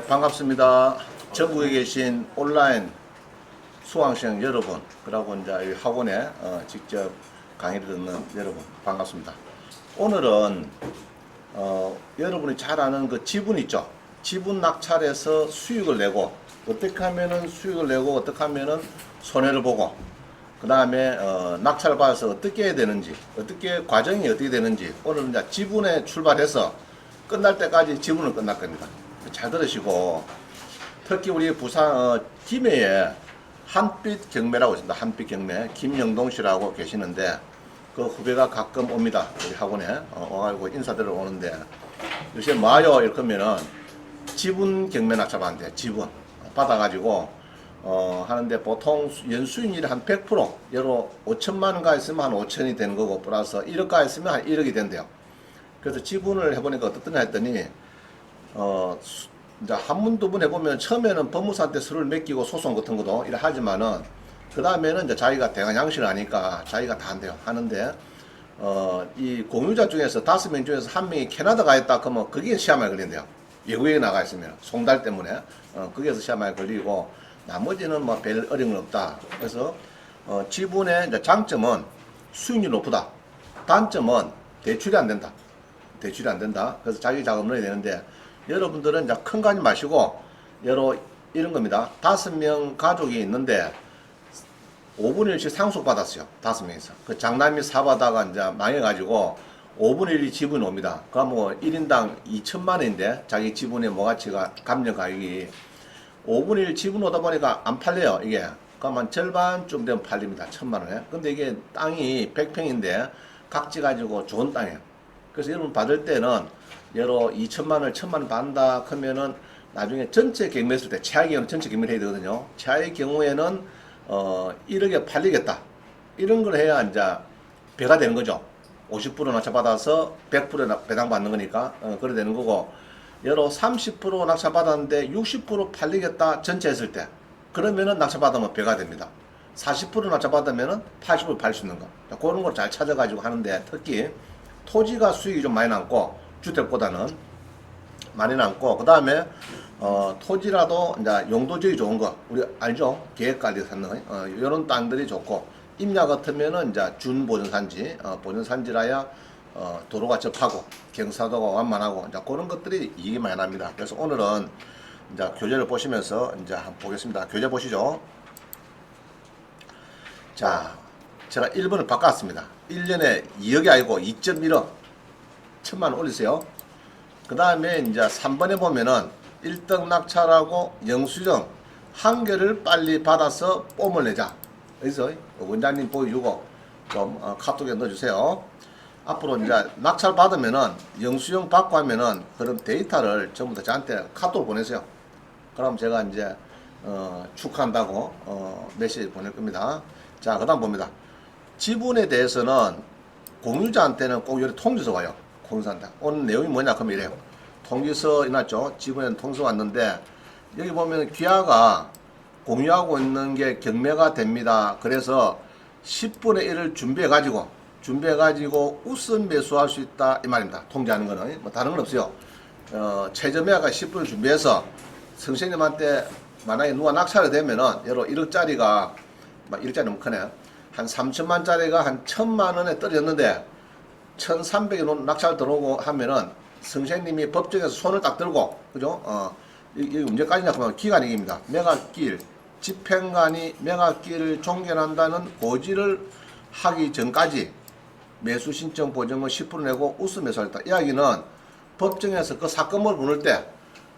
반갑습니다. 전국에 계신 온라인 수강생 여러분, 그리고 이제 학원에 직접 강의를 듣는 여러분, 반갑습니다. 오늘은 여러분이 잘 아는 그 지분 있죠. 지분 낙찰에서 수익을 내고, 어떻게 하면은 수익을 내고, 어떻게 하면은 손해를 보고, 그 다음에 낙찰을 받아서 어떻게 해야 되는지, 어떻게 과정이 어떻게 되는지, 오늘은 이제 지분에 출발해서 끝날 때까지 지분은 끝날 겁니다. 잘 들으시고, 특히 우리 부산 김해에 한빛 경매라고 있습니다. 한빛 경매 김영동 씨라고 계시는데, 그 후배가 가끔 옵니다. 우리 학원에 와가지고 인사드리러 오는데, 요새 뭐요? 이렇게 하면은 지분 경매 낙찰받는데, 지분 받아가지고 하는데, 보통 연수익률이 한 100%, 예로 5천만 원가 있으면 한 5천이 되는 거고, 플러스 1억가 있으면 한 1억이 된대요. 그래서 지분을 해보니까 어떻더냐 했더니, 이제 한 번, 두 번 해보면 처음에는 법무사한테 서류를 맡기고 소송 같은 것도 이래 하지만은, 그 다음에는 이제 자기가 대강 양식을 하니까 자기가 다 한대요. 하는데, 이 공유자 중에서 5명 중에서 1명이 캐나다 가 있다 그러면 그게 시험에 걸린대요. 외국에 나가 있으면. 송달 때문에. 거기에서 시험에 걸리고, 나머지는 뭐 별 어려운 건 없다. 그래서, 지분의 이제 장점은 수익률이 높다. 단점은 대출이 안 된다. 대출이 안 된다. 그래서 자기 자금을 넣어야 되는데, 여러분들은 이제 큰 거 하지 마시고, 예로 이런 겁니다. 5명 가족이 있는데, 5분의 1씩 상속받았어요. 5명이서. 그 장남이 사바다가 이제 망해가지고, 5분의 1이 지분이 옵니다. 그럼 뭐 1인당 2천만 원인데, 자기 지분의 모가치가, 감정 가격이 5분의 1 지분 오다 보니까 안 팔려요, 이게. 그러면 절반쯤 되면 팔립니다. 1,000만 원에. 근데 이게 땅이 100평인데, 각지 가지고 좋은 땅이에요. 그래서 여러분 받을 때는, 예로 2천만 원을 1,000만 원 받는다 하면은 나중에 전체 경매했을 때, 최하의 경우는 전체 경매를 해야 되거든요. 최하의 경우에는 1억에 팔리겠다. 이런 걸 해야 이제 배가 되는 거죠. 50% 낙찰받아서 100% 배당받는 거니까 그래 되는 거고, 예로 30% 낙찰받았는데 60% 팔리겠다 전체 했을 때, 그러면은 낙찰받으면 배가 됩니다. 40% 낙찰받으면은 80% 팔 수 있는 거. 그런 걸 잘 찾아가지고 하는데, 특히 토지가 수익이 좀 많이 남고, 주택보다는 많이 남고, 그 다음에 토지라도 이제 용도적이 좋은 거, 우리 알죠? 계획관리 하는 이런 땅들이 좋고, 임야 같으면은 이제 준보전산지, 보전산지라야 도로가 접하고 경사도가 완만하고, 이제 그런 것들이 이익이 많이 납니다. 그래서 오늘은 이제 교재를 보시면서 이제 한번 보겠습니다. 교재 보시죠. 자, 제가 1번을 바꿨습니다. 1년에 2억이 아니고 2.1억. 1,000만 원 올리세요. 그 다음에 이제 3번에 보면은 1등 낙찰하고 영수증 한 개를 빨리 받아서 뽐을 내자. 그래서 원장님 보여주고 좀 카톡에 넣어주세요. 앞으로 이제 낙찰 받으면은 영수증 받고 하면은 그런 데이터를 전부 다 저한테 카톡을 보내세요. 그럼 제가 이제 축하한다고 메시지 보낼 겁니다. 자, 그 다음 봅니다. 지분에 대해서는 공유자한테는 꼭 여기 통지서 와요. 공유자한테. 오늘 내용이 뭐냐 그러면 이래요. 통지서 있났죠. 지분에는 통지서 왔는데, 여기 보면 귀하가 공유하고 있는 게 경매가 됩니다. 그래서 10분의 1을 준비해가지고 우선 매수할 수 있다 이 말입니다. 통지하는 거는 뭐 다른 건 없어요. 최저매가 10분을 준비해서 선생님한테 만약에 누가 낙찰이 되면은 예로 1억짜리가 1억짜리 너무 크네. 한 3천만 짜리가 한 1,000만 원에 떨어졌는데 1,300원 낙찰 들어오고 하면은 선생님이 법정에서 손을 딱 들고, 그죠? 이 문제까지냐 그러면 기간이익입니다. 매각기일, 집행관이 매각기일을 종결한다는 고지를 하기 전까지 매수 신청 보증금 10% 내고 우수 매수하겠다. 이야기는 법정에서 그 사건번호 부를 때,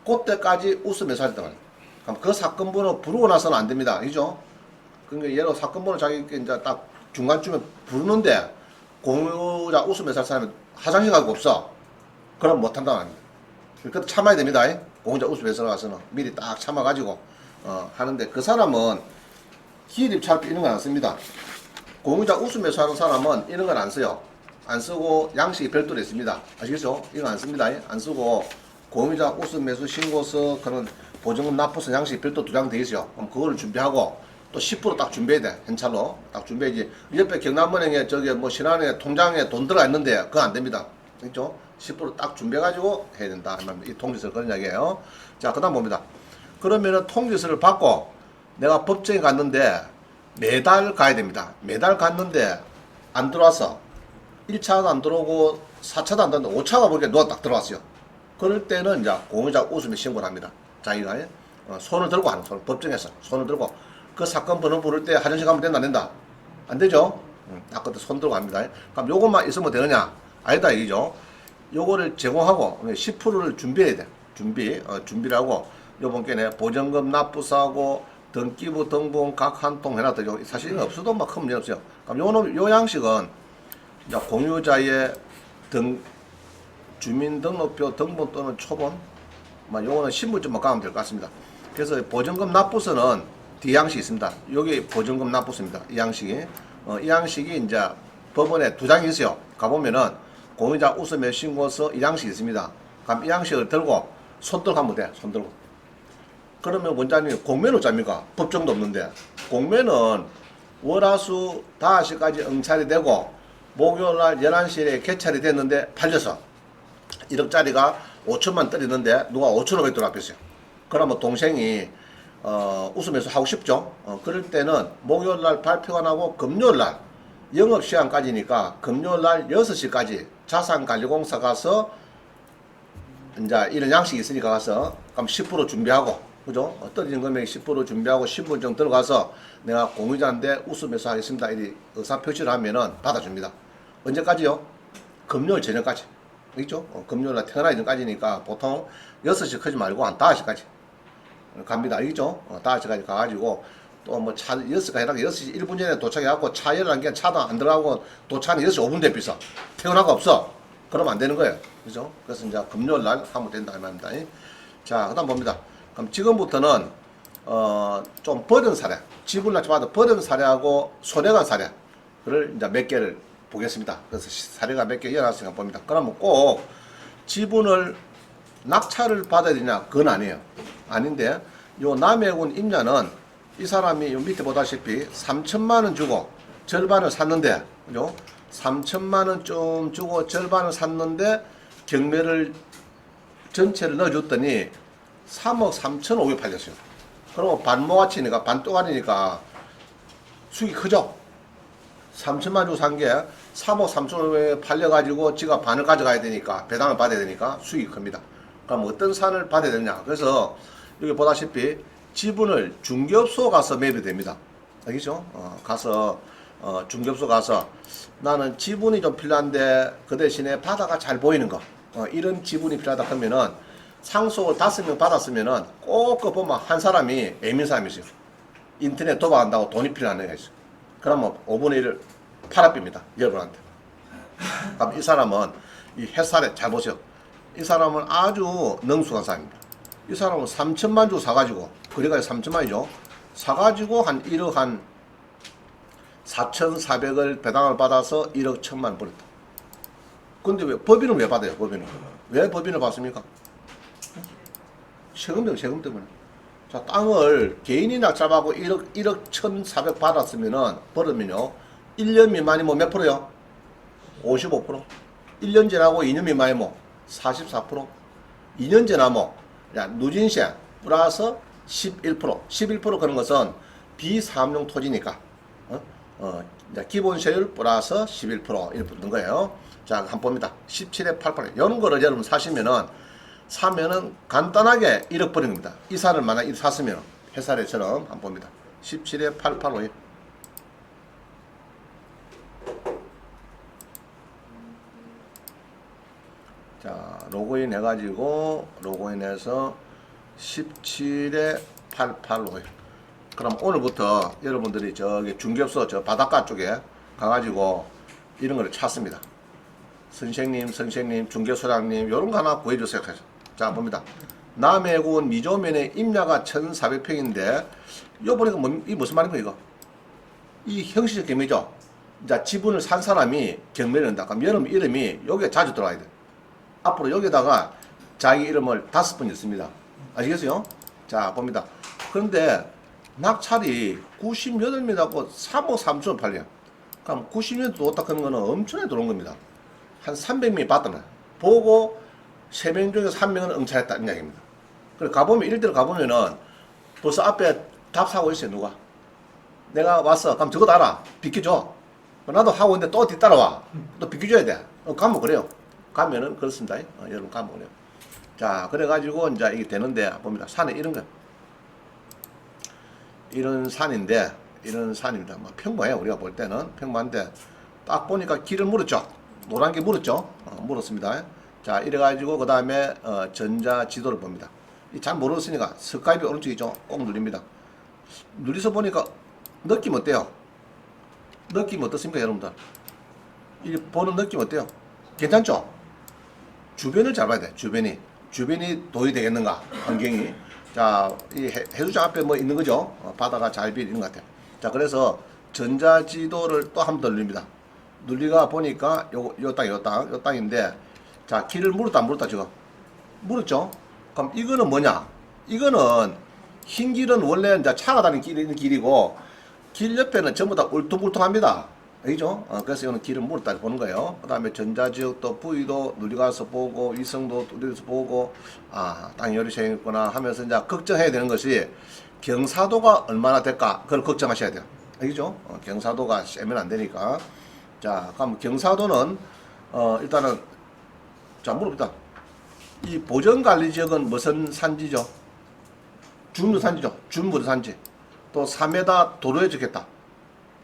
그때까지 우수 매수하겠다. 그럼 그 사건번호 부르고 나서는 안 됩니다. 그죠? 그러니까 예로 사건번호 자기 이제 딱 중간쯤에 부르는데, 공유자 우수 매수할 사람이 화장실 가고 없어. 그럼 못한다는 겁니다. 그때 참아야 됩니다. 공유자 우수 매수를 가서는 미리 딱 참아가지고 하는데, 그 사람은 기일 입찰표 이런 건 안 씁니다. 공유자 우수 매수하는 사람은 이런 건 안 써요. 안 쓰고 양식이 별도로 있습니다. 아시겠죠? 이거 안 씁니다. 안 쓰고 공유자 우수 매수 신고서, 그런 보증금 납부서 양식이 별도 2장 되어 있어요. 그럼 그거를 준비하고, 또 10%딱 준비해야 돼. 현찰로 딱 준비해야지. 옆에 경남은행에 저기 뭐 신한은행 통장에 돈 들어가 있는데 그거 안 됩니다. 그렇죠? 10%딱 준비해가지고 해야 된다. 이 통지서를 그런 이야기예요. 자, 그 다음 봅니다. 그러면은 통지서를 받고 내가 법정에 갔는데 매달 가야 됩니다. 매달 갔는데 안 들어왔어. 1차도 안 들어오고 4차도 안 들어오는데 5차가 보니까 누가 딱 들어왔어요. 그럴 때는 이제 공유자 웃음에 신고를 합니다. 자기가 손을 들고 하는 손을 법정에서 손을 들고 그 사건 번호 부를 때 화장실 가면 된다 안 된다? 안 되죠? 딱 그때 손 들고 합니다. 그럼 요것만 있으면 되느냐? 아니다 이죠. 요거를 제공하고 10%를 준비해야 돼. 준비를 하고 요번 게내 보전금 납부사고 등기부 등본 각 한 통 해놨더죠. 사실 이거 없어도 막 큰 문제 없어요. 그럼 요 양식은 이제 공유자의 주민등록표 등본 또는 초본 요거는 신분증만 가면 될 것 같습니다. 그래서 보전금 납부서는 뒤 양식이 있습니다. 여기 보전금 납부서입니다. 이 양식이 이 양식이 이제 법원에 두 장이 있어요. 가보면은 공유자 웃음의 신고서 이 양식이 있습니다. 그럼 이 양식을 들고 손 들고 하면 돼. 손 들고. 그러면 원장님 공매는 어쩝니까? 법정도 없는데 공매는 월화수 5시까지 응찰이 되고 목요일날 11시에 개찰이 됐는데 팔려서 1억짜리가 5천만 떨리는데 누가 5,500 들어왔어요. 그러면 동생이 웃으면서 하고 싶죠. 그럴 때는 목요일날 발표가 나고 금요일날 영업시간까지니까 금요일날 6시까지 자산관리공사 가서 이제 이런 양식이 있으니까 가서 그럼 10% 준비하고 그죠? 떨어진 금액 10% 준비하고 신분증 들어가서 내가 공유자인데 웃으면서 하겠습니다. 이 의사표시를 하면은 받아줍니다. 언제까지요? 금요일 저녁까지. 있죠? 금요일날 태어나기 전까지니까 보통 6시 크지 말고 한 5시까지 갑니다. 알겠죠? 5시까지 가가지고 또 뭐 차 6시까지 해라고 6시 1분 전에 도착해갖고 차 열한 개 차도 안 들어가고 도착하는 6시 5분 돼 있어. 태어나가 없어. 그러면 안 되는 거예요. 그죠? 그래서 이제 금요일 날 하면 된다. 이 말입니다. 자, 그 다음 봅니다. 그럼 지금부터는, 좀 버든 사례, 지분을 받아 버든 사례하고 소외간 사례를 이제 몇 개를 보겠습니다. 그래서 사례가 몇 개 이어놨으니까 봅니다. 그러면 꼭 지분을 낙찰을 받아야 되냐? 그건 아니에요. 아닌데, 요 남해군 임야는 이 사람이 요 밑에 보다시피 3천만 원 주고 절반을 샀는데, 그죠? 3천만 원 좀 주고 절반을 샀는데 경매를 전체를 넣어줬더니 3억 3,500 팔렸어요. 그럼 반모가치니까 반또가리니까 수익이 크죠? 3천만 주고 산 게 3억 3,500 팔려가지고 지가 반을 가져가야 되니까 배당을 받아야 되니까 수익이 큽니다. 그럼 어떤 산을 받아야 되냐? 그래서 여기 보다시피 지분을 중개업소 가서 매입이 됩니다. 알겠죠? 가서 중개업소 가서 나는 지분이 좀 필요한데 그 대신에 바다가 잘 보이는 거 이런 지분이 필요하다 하면은 상속을 5명 받았으면은 꼭 그 보면 한 사람이 애민 사람이 있어요. 인터넷 도박한다고 돈이 필요한 애가 있어요. 그러면 5분의 1을 팔아빕니다. 여러분한테. 그럼 이 사람은 이 햇살에 잘 보세요. 이 사람은 아주 능숙한 사람입니다. 이 사람은 3천만 주고 사가지고 거래가 3천만이죠. 사가지고 한 1억 한 4,400을 배당을 받아서 1억 1천만 벌었다. 근데 왜 법인은 왜 받아요? 법인은 왜 법인을 받습니까? 세금 때문에. 자, 땅을 개인이 낙찰받고 1억 1,400 받았으면은 벌으면요 1년 미만이면 몇 프로요? 55%. 1년 지나고 2년 미만이면 44%. 2년 지나면 누진세 플러스 11%. 11% 그런 것은 비사업용 토지니까 이제 기본세율 플러스 11% 이렇게 붙는 거예요. 자, 한번 봅니다. 17에 88. 이런 거를 여러분 사면은 간단하게 1억 버린 겁니다. 이 산을 만약 샀으면 회사례처럼 한번 봅니다. 17에 885. 자, 로그인 해가지고 로그인해서 17에 885. 그럼 오늘부터 여러분들이 저기 중개업소 저 바닷가 쪽에 가가지고 이런 거를 찾습니다. 선생님, 중개소장님, 요런 거 하나 구해주세요. 자, 봅니다. 남해군 미조면의 임야가 1,400평인데, 요 보니까 이 무슨 말인가, 이거? 이 형식적 경매죠? 자, 지분을 산 사람이 경매를 한다. 그럼 여러분 이름이 여기에 자주 들어와야 돼. 앞으로 여기다가 자기 이름을 5번 있습니다. 아시겠어요? 자, 봅니다. 그런데 낙찰이 98m하고 3억 3천원 팔려. 그럼 90m 들어왔다 하는 거는 엄청나게 들어온 겁니다. 한 300명이 받더만. 보고 3명 중에서 1명은 응찰했다는 이야기입니다. 그래 가보면 일대로 가보면은 벌써 앞에 답 사고 있어요. 누가 내가 왔어 그럼 저거 알아 비켜줘. 나도 하고 있는데 또 뒤따라와 또 비켜줘야 돼. 가면 그래요. 가면은 그렇습니다. 여러분 가면 그래요. 자 그래가지고 이제 이게 되는데 봅니다. 산에 이런 거 이런 산인데 이런 산입니다. 뭐 평범해요. 우리가 볼 때는 평범한데 딱 보니까 길을 물었죠. 노란 게 물었죠. 물었습니다. 자 이래가지고 그 다음에 전자 지도를 봅니다. 잘 모르겠으니까 스카이프 오른쪽 있죠. 꼭 누릅니다. 누리서 보니까 느낌 어때요? 느낌 어떻습니까 여러분들? 이 보는 느낌 어때요? 괜찮죠? 주변을 잘 봐야 돼. 주변이 도움이 되겠는가 환경이. 자, 이 해수장 앞에 뭐 있는 거죠? 바다가 잘 비는 것 같아요. 자, 그래서 전자지도를 또 한 번 더 누릅니다. 눌리가 보니까 요 땅인데, 자, 길을 물었다, 지금. 물었죠? 그럼 이거는 뭐냐? 이거는 흰 길은 원래 이제 차가 다니는 길이고, 길 옆에는 전부 다 울퉁불퉁합니다. 알죠? 그래서 이거는 길을 물었다 보는 거예요. 그 다음에 전자지역도 부위도 눌리가서 보고 위성도 눌리가서 보고 땅이 요리 생겼구나 하면서 이제 걱정해야 되는 것이 경사도가 얼마나 될까 그걸 걱정하셔야 돼요. 알죠? 경사도가 세면 안 되니까. 자 그럼 경사도는 일단은 자 물어봅니다. 이 보전관리지역은 무슨 산지죠? 준무산지죠. 준무산지. 또 3m 도로에 적겠다.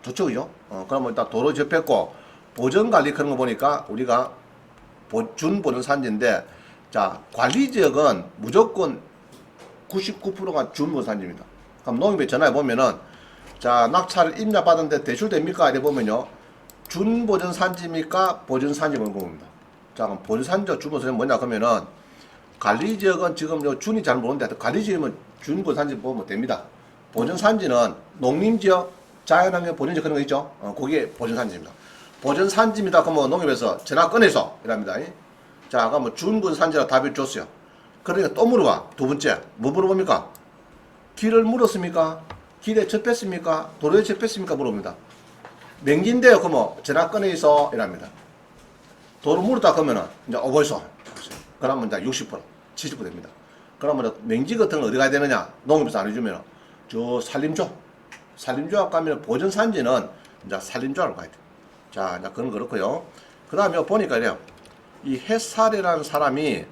좋죠, 그죠? 그러면 일단 도로 접했고, 보전관리 그런 거 보니까 우리가 준보전산지인데, 자, 관리지역은 무조건 99%가 준보전산지입니다. 그럼 농협에 전화해보면은, 자, 낙찰을 입력받았는데 대출됩니까? 이래 보면요. 준보전산지입니까? 보전산지 물어봅니다. 자, 그럼 보전산지와 준보전산지 뭐냐? 그러면은, 관리지역은 지금 요 준이 잘 모르는데, 관리지역은 준보전산지 보면 됩니다. 보전산지는 농림지역, 자연환경 보전지역 그런 거 있죠? 그게 보전산지입니다. 보전산지입니다. 그러면 농협에서 전화 꺼내서 이랍니다. 자, 그러면 준보전산지라 답을 줬어요. 그러니까 또 물어봐. 두 번째, 뭐 물어봅니까? 길을 물었습니까? 길에 접했습니까? 도로에 접했습니까? 물어봅니다. 맹기인데요. 그러면 전화 꺼내서 이랍니다. 도로 물었다 그러면은 이제 벌써 그러면 이제 60%, 70% 됩니다. 그러면 맹지 같은 거 어디 가야 되느냐? 농협에서 안 해주면 저 산림조합 가면 보전산지는 이제 산림조합을 가야 돼. 자, 이제 그건 그렇고요. 그 다음에 보니까 이래요. 이 햇살이라는 사람이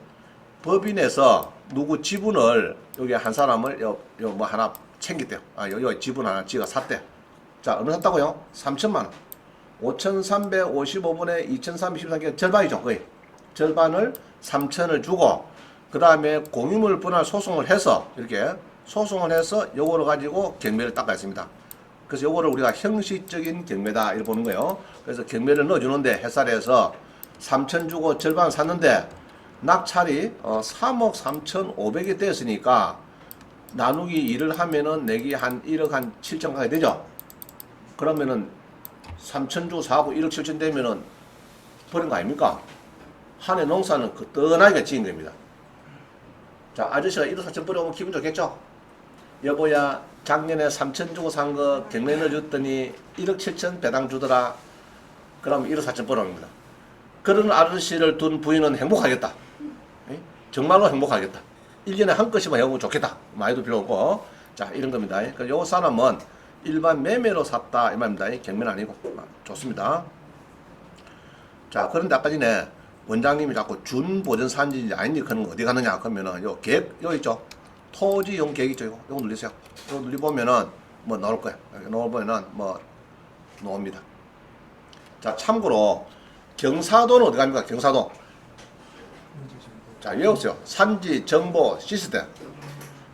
법인에서 누구 지분을 여기 한 사람을 뭐 하나 챙겼대요. 여기 지분 하나 지가 샀대. 자, 얼마 샀다고요? 3천만 원. 5,355분의 2,323개 절반이죠, 거의. 절반을 3천을 주고 그 다음에 공유물 분할 소송을 해서 이렇게 소송을 해서 요거를 가지고 경매를 닦아했습니다. 그래서 요거를 우리가 형식적인 경매다 이렇게 보는 거예요. 그래서 경매를 넣어주는데 햇살에서 3천 주고 절반 샀는데 낙찰이 3억 3,500이 됐으니까 나누기 2를 하면은 내기 한 1억 한 7천 가게 되죠. 그러면은 3천 주고 4억 1억 7천 되면은 버린 거 아닙니까? 한 해 농사는 거뜬하게 지은 겁니다. 자, 아저씨가 1억 4천 버려오면 기분 좋겠죠? 여보야, 작년에 3천 주고 산 거 경매 넣어줬더니 1억 7천 배당 주더라. 그럼 1억 4천 벌어옵니다. 그런 아저씨를 둔 부인은 행복하겠다. 정말로 행복하겠다. 1년에 한 건씩만 해보면 좋겠다. 많이도 필요 없고. 자, 이런 겁니다. 그래서 요 사람은 일반 매매로 샀다. 이 말입니다. 경매는 아니고. 좋습니다. 자, 그런데 아까 전에 원장님이 자꾸 준보전산지인지 아닌지 그런 거 어디 가느냐. 그러면은 요 계획, 요 있죠. 토지용 계획 있죠. 요거 눌리세요. 요거 눌리보면은 뭐 나올 거예요. 여기 넣어보면은 뭐 나옵니다. 자, 참고로 경사도는 어디 갑니까? 경사도. 자, 외우세요. 산지 정보 시스템.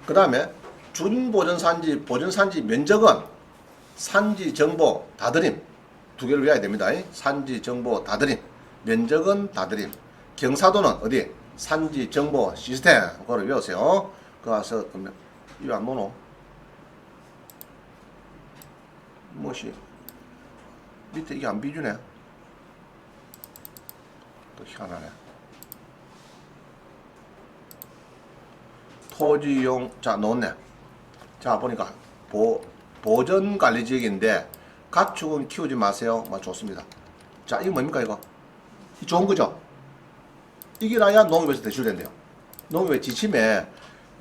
그 다음에 준보전산지, 보전산지 면적은 산지 정보 다드림. 두 개를 외워야 됩니다. 산지 정보 다드림. 면적은 다드림. 경사도는 어디? 산지 정보 시스템. 그거를 외우세요. 그 와서 그러면 이거 안 보노? 무엇이? 밑에 이게 안 비주네. 또 희한하네. 토지용, 자, 넣었네. 자, 보니까, 보전관리지역인데, 가축은 키우지 마세요. 좋습니다. 자, 이거 뭡니까, 이거? 이 좋은 거죠? 이게 나야 농협에서 대출된대요. 농협의 지침에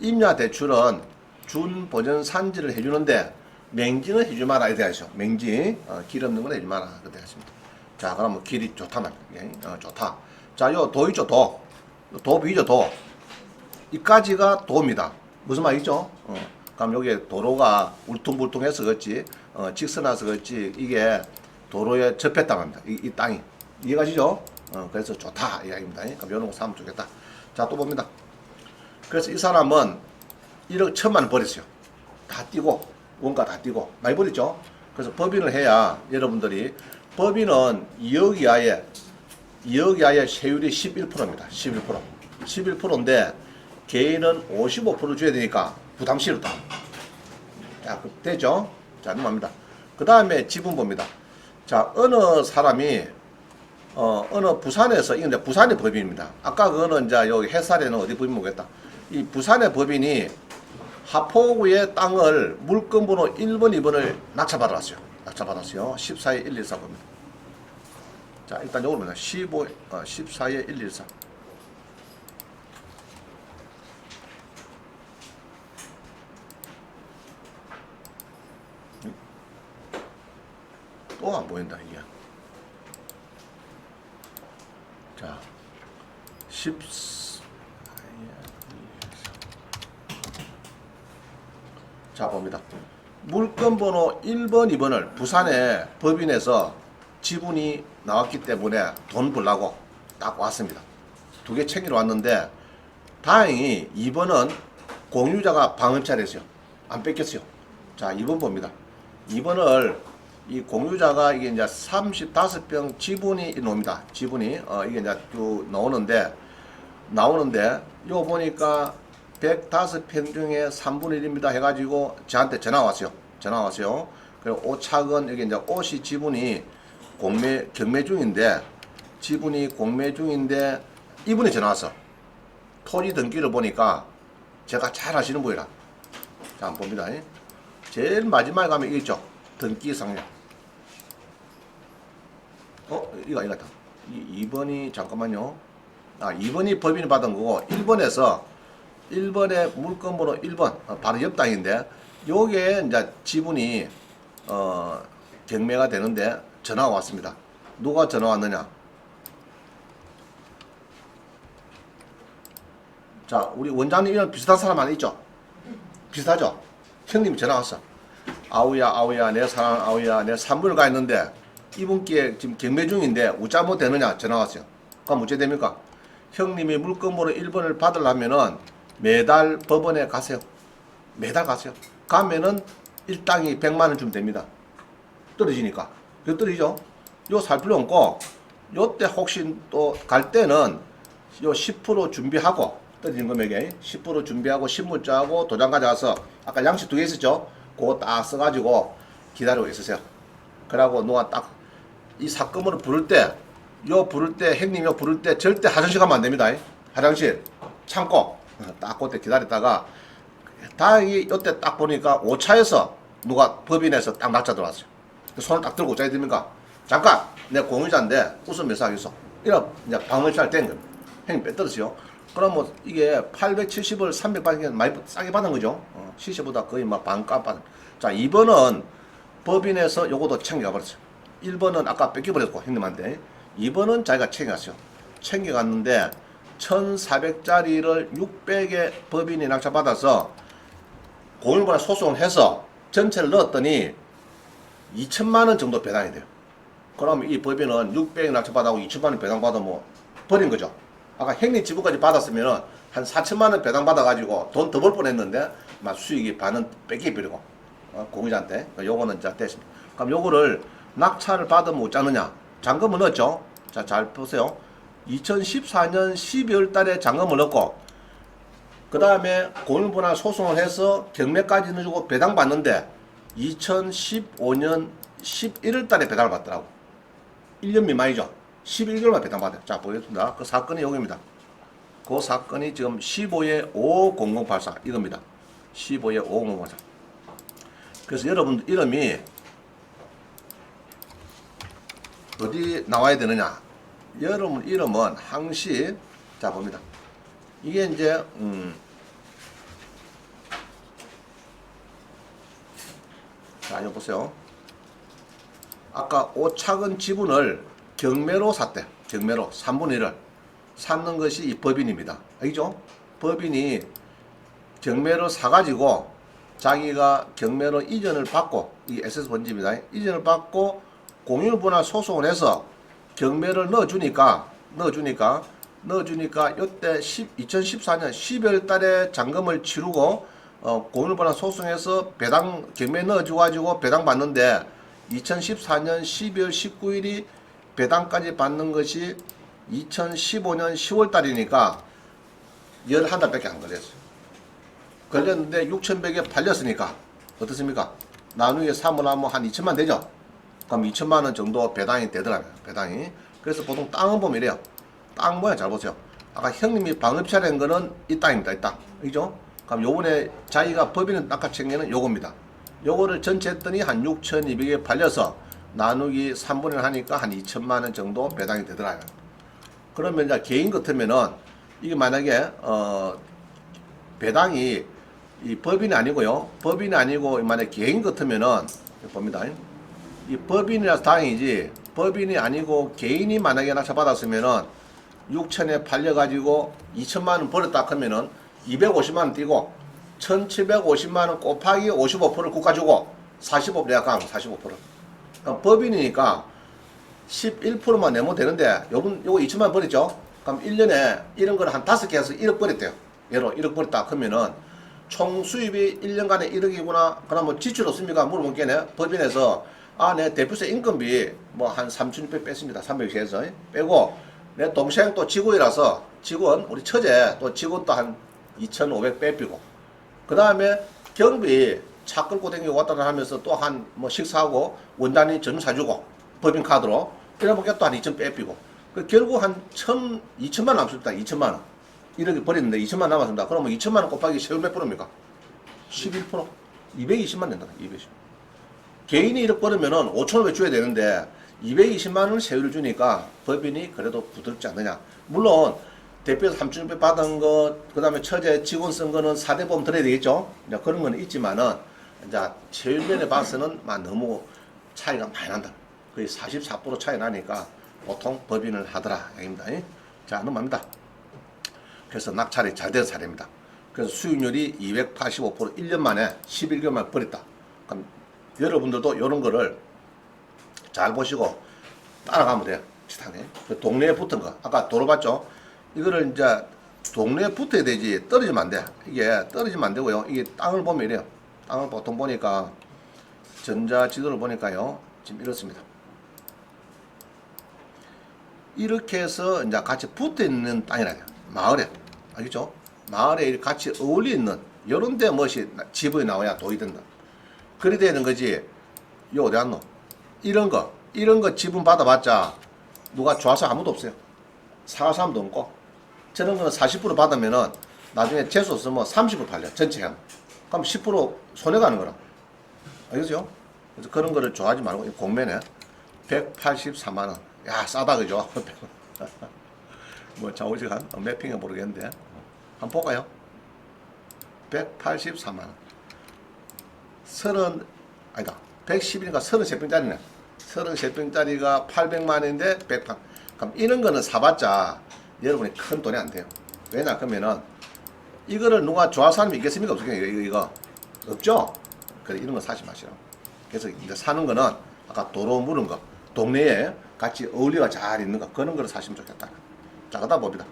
임야 대출은 준 보전 산지를 해주는데 맹지는 해주지 마라 이렇게 하죠. 맹지 길 없는 건 해주지 마라 그렇게 하십니다. 자 그러면 길이 좋다면 좋다. 자 요 도 있죠 도 보이죠 도 이까지가 도입니다. 무슨 말이죠? 그럼 여기에 도로가 울퉁불퉁해서 그렇지 직선화서 그렇지 이게 도로에 접했다고 합니다. 이 땅이 이해가시죠? 그래서 좋다 이야기입니다. 그럼 이런 거 사면 좋겠다. 자 또 봅니다. 그래서 이 사람은 1억 1천만 버렸어요. 다 띄고 원가 다 띄고 많이 버렸죠. 그래서 법인을 해야 여러분들이 법인은 2억 이하의 세율이 11%입니다. 11%인데 개인은 55% 줘야 되니까 부담 싫다. 자, 되죠? 자, 넘어갑니다. 그 다음에 지분 봅니다. 자, 어느 사람이 어느 부산에서 이건 부산의 법인입니다. 아까 그거는 이제 여기 해살에는 어디 법인 모르겠다. 이 부산의 법인이 하포구의 땅을 물건번호 1번, 2번을 낙찰받았어요. 14에 114 겁니다. 자, 일단 요걸 보자. 14에 114. 또 안 보인다, 이게. 자, 14에 114. 자, 봅니다. 물건번호 1번, 2번을 부산의 법인에서 지분이 나왔기 때문에 돈 벌라고 딱 왔습니다. 두 개 챙기러 왔는데 다행히 2번은 공유자가 방을 차렸어요. 안 뺏겼어요. 자, 2번 봅니다. 2번을 이 공유자가 이게 이제 35평 지분이 나옵니다. 지분이 이게 이제 쭉 나오는데 요 보니까 105평 중에 3분의 1입니다 해가지고 저한테 전화 왔어요. 그리고 오착은 여기 이제 오시 지분이 경매 중인데 지분이 공매 중인데 이분이 전화 왔어. 토지 등기를 보니까 제가 잘 아시는 분이라. 자, 한번 봅니다. 제일 마지막에 가면 이게 있죠. 등기 상량. 이거 다. 2번이 잠깐만요. 2번이 법인이 받은 거고 1번에 물건번호 1번 바로 옆 땅인데 요게 이제 지분이 경매가 되는데 전화가 왔습니다. 누가 전화 왔느냐? 자, 우리 원장님이랑 비슷한 사람 하나 있죠? 비슷하죠? 형님이 전화 왔어. 아우야 내 사랑 아우야 내 산부를 가 있는데 이분께 지금 경매 중인데 우짜 뭐 되느냐 전화 왔어요. 그럼 어째 됩니까? 형님이 물건번호 1번을 받으려면은 매달 법원에 가세요. 매달 가세요. 가면은 일당이 100만원 주면 됩니다. 떨어지니까. 그 떨어지죠? 요 살 필요 없고 요때 혹시 또 갈 때는 요 10% 준비하고 떨어진 금액에 10% 준비하고 신문자하고 도장 가져가서 아까 양식 2개 있었죠? 그거 딱 써가지고 기다리고 있으세요. 그러고 누가 딱 이 사건을 부를 때 형님 요 부를 때 절대 화장실 가면 안 됩니다. 화장실 참고 딱 그때 기다렸다가 다행히 요때 딱 보니까 5차에서 누가 법인에서 딱 낙찰 들어왔어요. 손을 딱 들고 어쩌야 됩니까? 잠깐 내 공유자인데 웃으면서 하겠어. 이런 이제 방을 잘 된 거예요. 형님 빼떨었어요. 그럼 뭐 이게 870을 300 받은 게 많이 싸게 받은 거죠. 시세보다 거의 막 반값 받은. 자, 2번은 법인에서 요것도 챙겨가 버렸어요. 1번은 아까 뺏겨버렸고 형님한테 2번은 자기가 챙겨갔어요. 챙겨갔는데 1400짜리를 600에 법인이 낙찰받아서 공유보다 소송을 해서 전체를 넣었더니 2천만원 정도 배당이 돼요. 그럼 이 법인은 600에 낙찰받아고 2천만원 배당받아 뭐 버린 거죠. 아까 형님 지분까지 받았으면은 한 4천만원 배당받아가지고 돈 더 벌 뻔했는데 막 수익이 반은 뺏겨버리고 공유자한테 요거는 이제 됐습니다. 그럼 요거를 낙찰을 받으면 어쩌느냐? 잔금을 넣었죠. 자, 잘 보세요. 2014년 12월 달에 잔금을 넣고 그 다음에 공유분할 소송을 해서 경매까지 넣어주고 배당받는데 2015년 11월 달에 배당을 받더라고. 1년 미만이죠. 11개월만 배당받아요. 자, 보겠습니다. 그 사건이 여기입니다. 그 사건이 지금 15에 50084 이겁니다. 15에 50084. 그래서 여러분 이름이 어디 나와야 되느냐? 여러분 이름은 항시 자, 봅니다. 이게 이제, 자, 이거 보세요. 아까 오차근 지분을 경매로 샀대. 경매로 3분의 1을 샀는 것이 이 법인입니다. 알죠? 법인이 경매로 사가지고 자기가 경매로 이전을 받고, 이 SS 번지입니다. 이전을 받고 공유분할 소송을 해서 경매를 넣어주니까 이때 2014년 12월 달에 잔금을 치르고 공유분할 소송해서 배당 경매 넣어줘가지고 배당 받는데 2014년 12월 19일이 배당까지 받는 것이 2015년 10월 달이니까 11달밖에 안 걸렸어요. 걸렸는데 6,100에 팔렸으니까 어떻습니까? 나누기 3을 하면 한 2천만 되죠? 그럼 2천만 원 정도 배당이 되더라고요. 배당이. 그래서 보통 땅은 보면 이래요. 땅 모양 잘 보세요. 아까 형님이 방업차낸 거는 이 땅입니다. 이 땅. 그죠? 그럼 요번에 자기가 법인은 아까 챙기는 요겁니다. 요거를 전체 했더니 한 6,200에 팔려서 나누기 3분의 1 하니까 한 2천만 원 정도 배당이 되더라고요. 그러면 이제 개인 같으면은 이게 만약에 배당이 이 법인이 아니고요. 법인이 아니고 만약에 개인 같으면은 봅니다. 이 법인이라서 다행이지 법인이 아니고 개인이 만약에 낙찰받았으면은 6천에 팔려가지고 2천만 원 벌었다 하면은 250만 원 띄고 1750만 원 곱하기 55%를 국가 주고 45% 내가 강 45%. 그럼 법인이니까 11%만 내면 되는데 요거 2천만 원 벌었죠. 그럼 1년에 이런 거를 한 5개 해서 1억 벌었대요. 예로 1억 벌었다 하면은 총 수입이 1년간에 1억이구나. 그러면 지출 없습니까? 물어본 게네. 법인에서 내 대표세 인건비 뭐 한 3,600 뺐습니다. 300에서 빼고 내 동생 또 직원이라서 직원 우리 처제 또 직원 또 한 2,500 빼피고 그 다음에 경비 차 끌고 다니고 왔다 갔다 하면서 또 한 뭐 식사하고 원단이 점 사주고 법인 카드로 이러면 또 한 2천 빼피고 결국 한 2천만 원 남습니다. 2천만 원. 1억이 버렸는데 2천만 원 남았습니다. 그러면 2천만 원 곱하기 세율 몇 프로입니까? 11%. 220만 된다. 220. 개인이 1억 벌으면은 5,500 줘야 되는데 220만 원 세율을 주니까 법인이 그래도 부드럽지 않느냐. 물론 대표에서 3,600 받은 것, 그 다음에 처제 직원 쓴 거는 4대 보험 들어야 되겠죠. 이제 그런 건 있지만은 이제 세율면에 봐서는 너무 차이가 많이 난다. 거의 44% 차이 나니까 보통 법인을 하더라. 얘기입니다. 자, 넘어갑니다. 그래서 낙찰이 잘 된 사례입니다. 그래서 수익률이 285% 1년 만에 11개월 만에 버렸다. 그럼 여러분들도 이런 거를 잘 보시고 따라가면 돼요. 비슷하게. 그 동네에 붙은 거. 아까 도로 봤죠? 이거를 이제 동네에 붙어야 되지 떨어지면 안 돼. 이게 떨어지면 안 되고요. 이게 땅을 보면 이래요. 땅을 보통 보니까 전자지도를 보니까요. 지금 이렇습니다. 이렇게 해서 이제 같이 붙어 있는 땅이라요. 마을에. 알겠죠? 마을에 같이 어울려 있는 이런 데 멋이 집이 나와야 돈이 된다. 그래 되는 거지. 이거 어디 갔노? 이런 거 지분 받아봤자 누가 좋아서 아무도 없어요. 사갈 사람도 없고. 저런 거는 40% 받으면은 나중에 재수 없으면 30% 팔려. 전체 하면. 그럼 10% 손해가는 거라. 알겠죠? 그래서 그런 거를 좋아하지 말고 공매네. 184만원. 야, 싸다, 그죠? 뭐, 좌우지간 몇 평인가 모르겠는데. 한번 볼까요? 184만원. 110이니까 33평짜리네. 33평짜리가 800만원인데 100판. 그럼 이런 거는 사봤자 여러분이 큰 돈이 안 돼요. 왜냐, 그러면은 이거를 누가 좋아하는 사람이 있겠습니까? 없겠습니까? 이거. 없죠? 그래, 이런 거 사지 마시라고. 그래서 이제 사는 거는 아까 도로 무는 거, 동네에 같이 어울리가 잘 있는 거, 그런 거를 사시면 좋겠다. 자, 그다음 봅니다.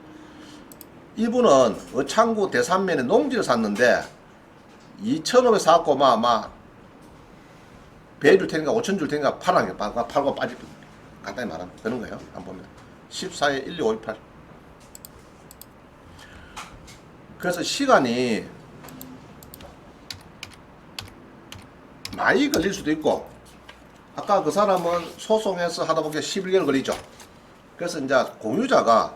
이분은 어창구 대산면에 농지를 샀는데 2,500 사갖고 배 줄 테니까 5천 줄 테니까 팔고 빠질 간단히 말하면 그런 거예요. 한번 봅니다. 14에 12528. 그래서 시간이 많이 걸릴 수도 있고, 아까 그 사람은 소송해서 하다 보니까 11개월 걸리죠. 그래서 이제 공유자가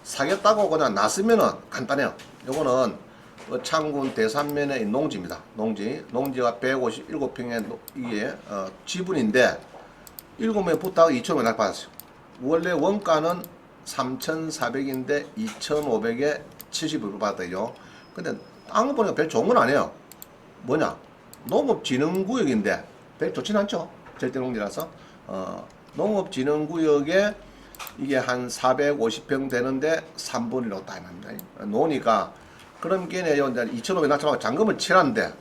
사겠다고 그냥 놨으면은 간단해요. 요거는 창군 대산면의 농지입니다. 농지가 157평의 이게 지분인데 7명 붙다가 2,000원 날 받았어요. 원래 원가는 3,400인데 2,500에 70% 받았죠. 근데 딴 거 보니까 별 좋은 건 아니에요. 뭐냐? 농업진흥구역인데 별 좋진 않죠. 절대농지라서. 농업진흥구역에 이게 한 450평 되는데 3분의 1로 딱 납니다. 놓으니까 그럼 걔네 이제 2,500 낙찰하고 잔금을 치렀는데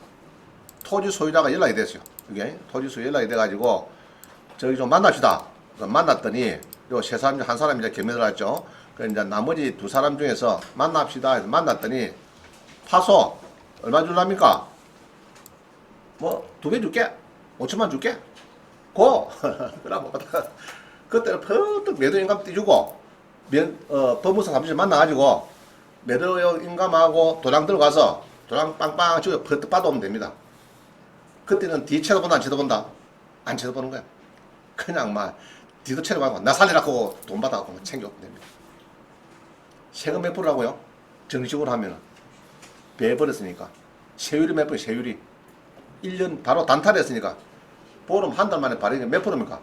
토지 소유자가 연락이 됐어요. 이게 토지 소유 연락이 돼가지고 저기 좀 만납시다. 만났더니 요 세 사람 중 한 사람이 이제 경매 들어왔죠. 그 이제 나머지 두 사람 중에서 만납시다 해서 만났더니 파소 얼마 줄랍니까? 뭐 2배 줄게. 5천만 줄게. 고. 그러고 그때는 퍼뜩 매도 인감 띄주고 법무사 사무실 만나가지고 매도 인감하고 도장 들어가서 도장 빵빵 주고 퍼뜩 받아오면 됩니다. 그때는 뒤 쳐다본다 안 쳐다본다? 안 쳐다보는 거야. 그냥 막 뒤도 쳐다보고 나 살리라고 돈 받아갖고 챙겨오면 됩니다. 세금 몇 프로라고요? 정식으로 하면은 배해버렸으니까 세율이 몇 프로? 세율이 1년 바로 단탈했으니까 보름 한 달 만에 발행이 몇 프로입니까?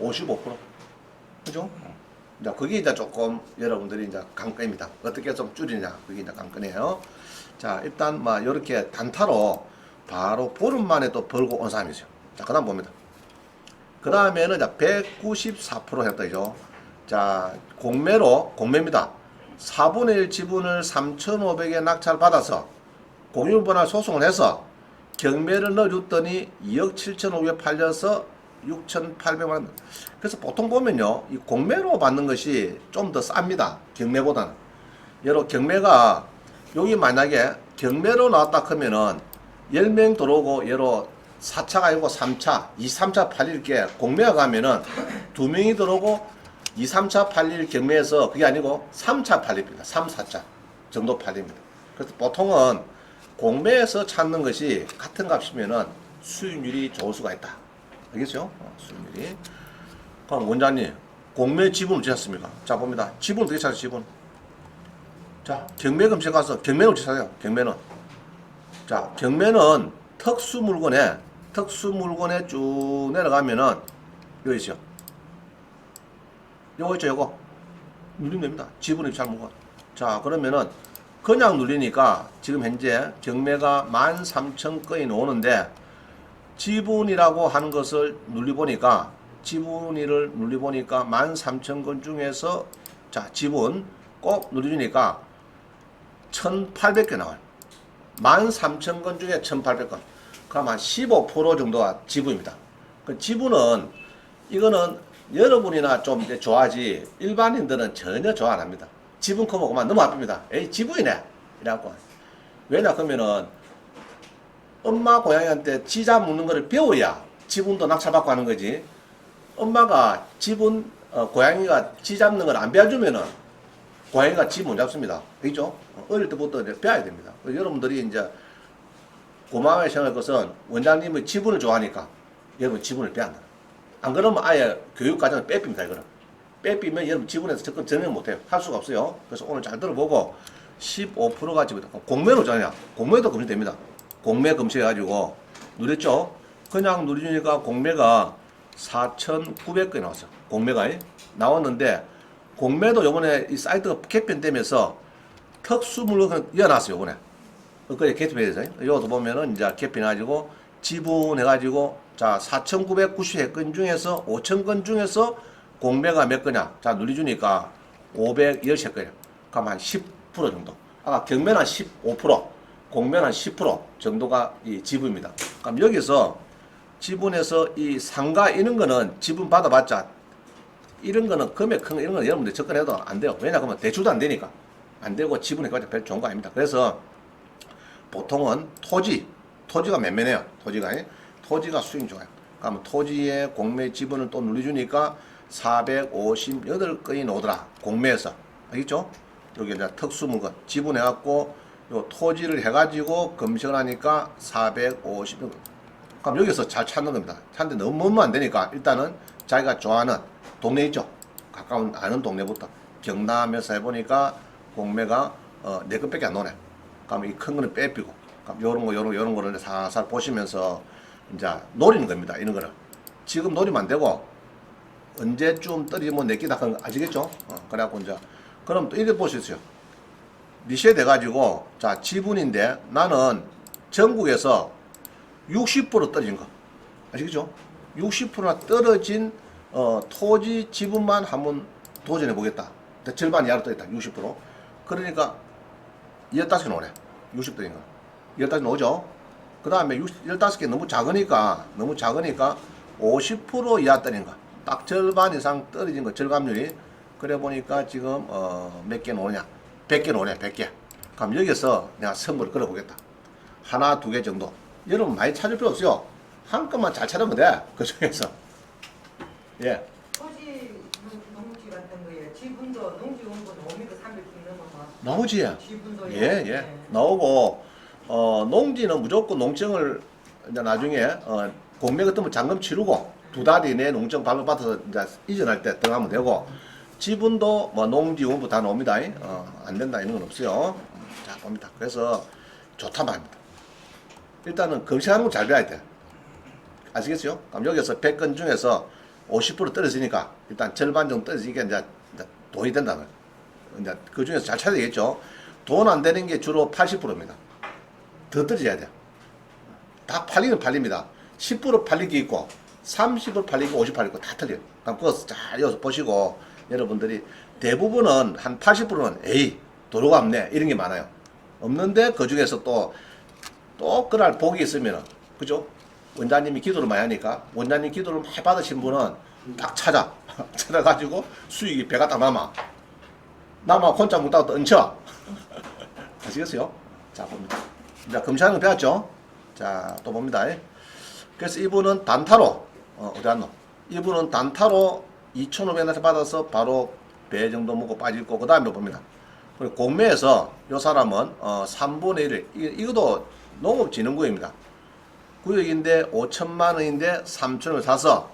55%. 그죠? 이제 그게 이제 조금 여러분들이 이제 관건입니다. 어떻게 좀 줄이냐. 그게 이제 관건이에요. 자, 일단 막 이렇게 단타로 바로 보름 만에 또 벌고 온 사람이 있어요. 자, 그 다음 봅니다. 그 다음에는 194% 했다, 이죠. 자, 공매입니다. 4분의 1 지분을 3,500에 낙찰 받아서 공유분할 소송을 해서 경매를 넣어줬더니 2억 7,500 팔려서 6,800만 원. 그래서 보통 보면요, 이 공매로 받는 것이 좀 더 쌉니다. 경매보다는. 여러 경매가 여기 만약에 경매로 나왔다 하면은 10명 들어오고 여러 4차가 아니고 3차, 2, 3차 팔릴 게 공매가 가면은 2명이 들어오고 2, 3차 팔릴 경매에서 그게 아니고 3차 팔립니다. 3, 4차 정도 팔립니다. 그래서 보통은 공매에서 찾는 것이 같은 값이면은 수익률이 좋을 수가 있다. 알겠죠? 수익률이. 그럼 원장님, 공매 지분 어떻게 찾습니까? 자, 봅니다. 지분 어떻게 찾아요, 지분? 자, 경매 검색 가서 경매는 어떻게 찾아요? 경매는. 자, 경매는 특수 물건에 쭉 내려가면은 여기 있어요. 요거 있죠, 요거. 누르면 됩니다. 지분을 잘 먹어. 자, 그러면은 그냥 누리니까 지금 현재 경매가 13,000건이 나오는데 지분이라고 하는 것을 눌러보니까 13,000건 중에서 자, 지분 꼭 눌러주니까 1,800개 나와요. 13,000건 중에 1,800건. 그럼 한 15% 정도가 지분입니다. 그 지분은 이거는 여러분이나 좀 이제 좋아하지 일반인들은 전혀 좋아 안 합니다. 지분 커먹으면 너무 아픕니다. 에이, 지분이네. 이래갖고. 왜냐, 그러면은 엄마 고양이한테 지자 묻는 거를 배워야 지분도 낙찰받고 하는 거지. 엄마가 지분, 고양이가 지 잡는 걸 안 배워주면은 고양이가 지 못 잡습니다. 그죠? 어릴 때부터 이제 배워야 됩니다. 여러분들이 이제 고마워야 생각할 것은 원장님의 지분을 좋아하니까 여러분 지분을 빼앗는다. 안 그러면 아예 교육과정을 빼삐입니다. 이거는. 빼삐면 여러분 지분에서 접근 전혀 못해요. 할 수가 없어요. 그래서 오늘 잘 들어보고 15%가 지분이다. 공매로 좋아하냐? 공매도 검증됩니다. 공매 검색해가지고 누렸죠? 그냥 누리니까 공매가 4,900건이 나왔어요. 공매가 나왔는데 공매도 요번에 이 사이트가 개편되면서 특수 물건을 이어놨어요. 요번에. 그게 개편해야 되죠. 이것도 보면은 이제 개편해가지고 지분해가지고 자 4,990건 중에서 5,000건 중에서 공매가 몇 거냐? 자 누리주니까 513건이에요. 그럼 한 10% 정도. 아까 경매는 15%, 공매는 10% 정도가 이 지분입니다. 그럼 여기서 지분에서 이 상가 이런 거는 지분 받아봤자 이런 거는 금액 큰 거 이런 거는 여러분들 접근해도 안 돼요. 왜냐 그러면 대출도 안 되니까 안 되고 지분에까지 별 좋은 거 아닙니다. 그래서 보통은 토지가 맨맨해요. 토지가 수익 좋아요. 그러면 토지의 공매 지분을 또 누려주니까 458건이 나오더라. 공매에서. 알겠죠? 여기 이제 특수물건 지분해갖고 요 토지를 해가지고 검색을 하니까 450건. 그럼 여기서 잘 찾는 겁니다. 찾는데 너무 멀면 안 되니까 일단은 자기가 좋아하는 동네 있죠. 가까운 아는 동네부터 경남에서 해보니까 공매가 4건밖에 안 나오네. 그럼 이 큰 거는 빼피고, 그럼 요런 거를 살살 보시면서 이제 노리는 겁니다. 이런 거를 지금 노리면 안 되고 언제쯤 떨어지면 내끼다 하는 거 아시겠죠? 그래갖고 이제 그럼 또 이래 볼 수 있어요. 리셋 해가지고 자 지분인데 나는 전국에서 60% 떨어진 거 아시겠죠? 60%나 떨어진 토지 지분만 한번 도전해 보겠다. 절반 이하로 떠있다. 60%. 그러니까 15개 나오네. 60 떨어진 거. 15개 나오죠? 그 다음에 15개 너무 작으니까 50% 이하 떨어진 거. 딱 절반 이상 떨어진 거. 절감률이. 그래 보니까 지금 몇 개 나오냐? 100개 나오네. 100개. 그럼 여기서 내가 선물을 걸어보겠다. 하나, 두 개 정도. 여러분 많이 찾을 필요 없어요. 한 건만 잘 찾으면 돼. 그 중에서. 예. 토지 농지 같은 거에 지분도 농지원분 5m 300평 넘어서 나오지. 지분도 예. 나오고 농지는 무조건 농증을 이제 나중에 공매 같은 거 잔금 치르고 2달 이내에 농증 발급받아서 이제 이전할 때 들어가면 되고 지분도 뭐 농지원부 다 나옵니다. 안 된다 이런 건 없어요. 자 봅니다. 그래서 좋단 말입니다. 일단은 검색하는 거 잘 배워야 돼. 아시겠어요? 그럼 여기서 100건 중에서 50% 떨어지니까 일단 절반 정도 떨어지니까 이제 돈이 된다는 이제 그 중에서 잘 찾아야 되겠죠. 돈 안 되는 게 주로 80%입니다. 더 떨어져야 돼요. 다 팔리는 팔립니다. 10% 팔린 게 있고 30% 팔리고 50% 팔리고 다 틀려요. 그럼 그거 잘 여기서 보시고 여러분들이 대부분은 한 80%는 에이 도로가 없네 이런 게 많아요. 없는데 그 중에서 또 그날 복이 있으면은 그죠? 원장님이 기도를 많이 하니까 원장님 기도를 많이 받으신 분은 딱 찾아가지고 수익이 배가 딱 남아 혼자 묵다가 또 얹혀. 아시겠어요? 자 봅니다. 이제 검사하는 거 배웠죠? 자 또 봅니다. 그래서 이분은 단타로 어디 갔노? 이분은 단타로 2,500원을 받아서 바로 배 정도 먹고 빠지고 그 다음에 봅니다. 그리고 공매에서 이 사람은 3분의 1 이것도 농업진흥구역입니다. 구역인데 5천만 원인데 3천원을 사서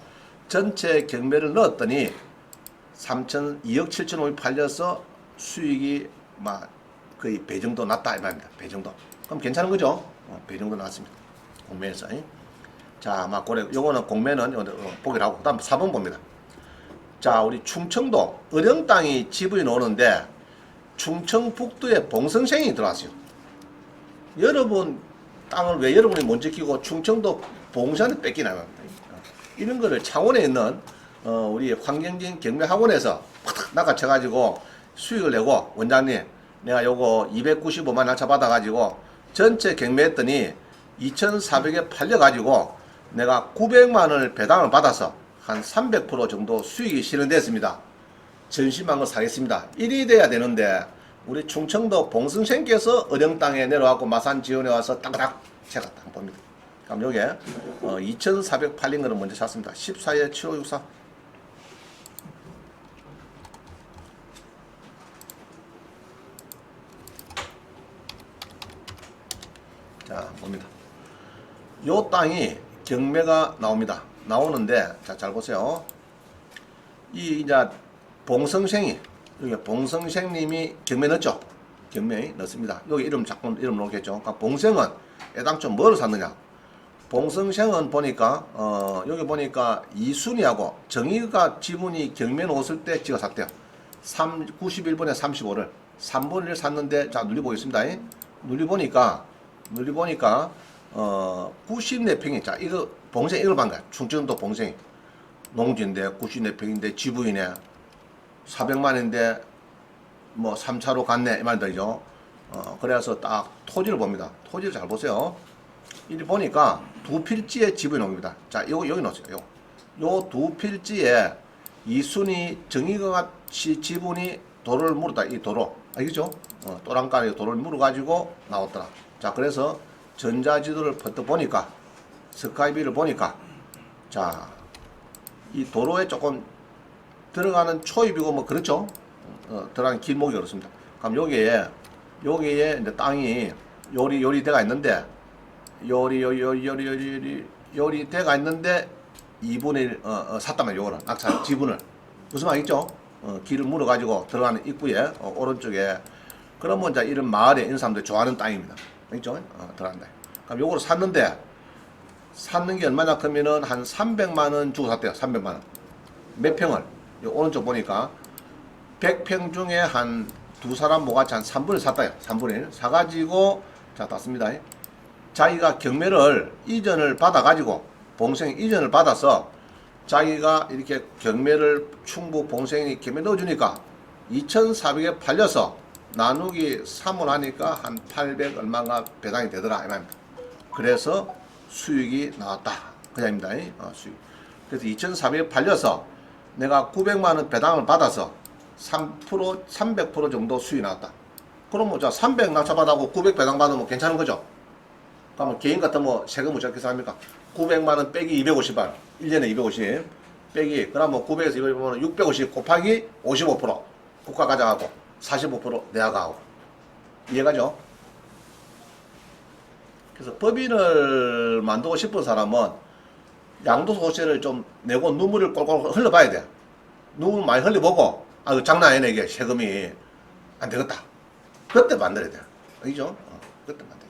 전체 경매를 넣었더니 2억 7천원이 팔려서 수익이 막 거의 배 정도 났다 이 말입니다. 배 정도. 그럼 괜찮은 거죠? 배 정도 나왔습니다. 공매에서. 자, 막 고래 요거는 공매는 보기를 하고 그다음 4번 봅니다. 자, 우리 충청도 어령 땅이 지분이 나오는데 충청북도에 봉성생이 들어왔어요. 여러분 땅을 왜 여러분이 못 지키고 충청도 봉산을 뺏기나요? 이런 거를 창원에 있는 우리 환경진 경매학원에서 팍 낚아쳐가지고 수익을 내고 원장님 내가 요거 295만 낙차 받아가지고 전체 경매했더니 2,400에 팔려가지고 내가 900만 원을 배당을 받아서 한 300% 정도 수익이 실현됐습니다. 전심한 거 사겠습니다. 일이 돼야 되는데 우리 충청도 봉승생께서 어령 땅에 내려와서 마산 지원에 와서 땅딱 제가 딱 봅니다. 그럼 요게 2,400 팔린 거를 먼저 찾습니다. 14에 7564. 자 봅니다. 요 땅이 경매가 나옵니다. 나오는데 자 잘 보세요. 이 이제 봉성생이 여기 봉성생님이 경매 넣었죠. 경매 넣습니다. 여기 이름 자꾸 이름 넣겠죠. 그러니까 봉생은 애당초 뭐를 샀느냐. 봉성생은 보니까 여기 보니까 이순이하고 정의가 지분이 경매 놓았을 때 지가 샀대요. 91번에 35를 3분의 1 샀는데 자 눌리 보겠습니다. 눌리 보니까 94평이 자 이거 봉생 이걸 반 거야. 충청도 봉생이 농지인데 94평인데 지분이네 400만인데 뭐 3차로 갔네 이 말들이죠. 그래서 딱 토지를 봅니다. 토지를 잘 보세요. 이리 보니까 두 필지에 지분이 나옵니다. 자 요거 여기 놓으세요. 요 두 필지에 이순이 정의가 같이 지분이 도로를 물었다. 이 도로 알겠죠? 또랑가리 도로를 물어가지고 나왔더라. 자 그래서 전자지도를 퍼뜩 보니까 스카이비를 보니까 자 이 도로에 조금 들어가는 초입이고 뭐 그렇죠. 들어가는 길목이 그렇습니다. 그럼 여기에 이제 땅이 요리대가 있는데 요리대가 있는데 2분의 1 샀단 말이에요. 요거는 낙찰 지분을 무슨 말이죠? 길을 물어 가지고 들어가는 입구에 오른쪽에 그러면 이제 이런 마을에 있는 사람들이 좋아하는 땅입니다. 있죠? 들어간다. 그럼 요거를 샀는 게 얼마냐 그러면은 한 300만 원 주고 샀대요. 300만 원. 몇 평을? 요 오른쪽 보니까 100평 중에 한 두 사람 모같이 한 3분의 샀다요. 3분의 1 사가지고 자 땄습니다. 자기가 경매를 이전을 받아가지고 봉생 이전을 받아서 자기가 이렇게 경매를 충북 봉생이 경매 넣어주니까 2,400에 팔려서 나누기 3을 하니까 한 800 얼마가 배당이 되더라 이 말입니다. 그래서 수익이 나왔다 그 얘기입니다. 수익. 그래서 2,400에 팔려서 내가 900만 원 배당을 받아서 3% 300% 정도 수익이 나왔다. 그럼 뭐 자 300 낙찰받아고 900 배당 받으면 괜찮은 거죠? 그러면 개인 같으면 세금 어떻게 합니까? 900만 원 빼기 250만 1년에 250 빼기 그럼 뭐 900에서 250면 650 곱하기 55% 국가 가져가고 45% 내가 하고 이해가죠? 그래서 법인을 만들고 싶은 사람은 양도소득세를 좀 내고 눈물을 꼴꼴 흘려봐야 돼. 눈물 많이 흘려보고 아 이거 장난 아니네 이게 세금이 안 되겠다. 그때 만들어야 돼. 알겠죠? 그때 만들어야 돼.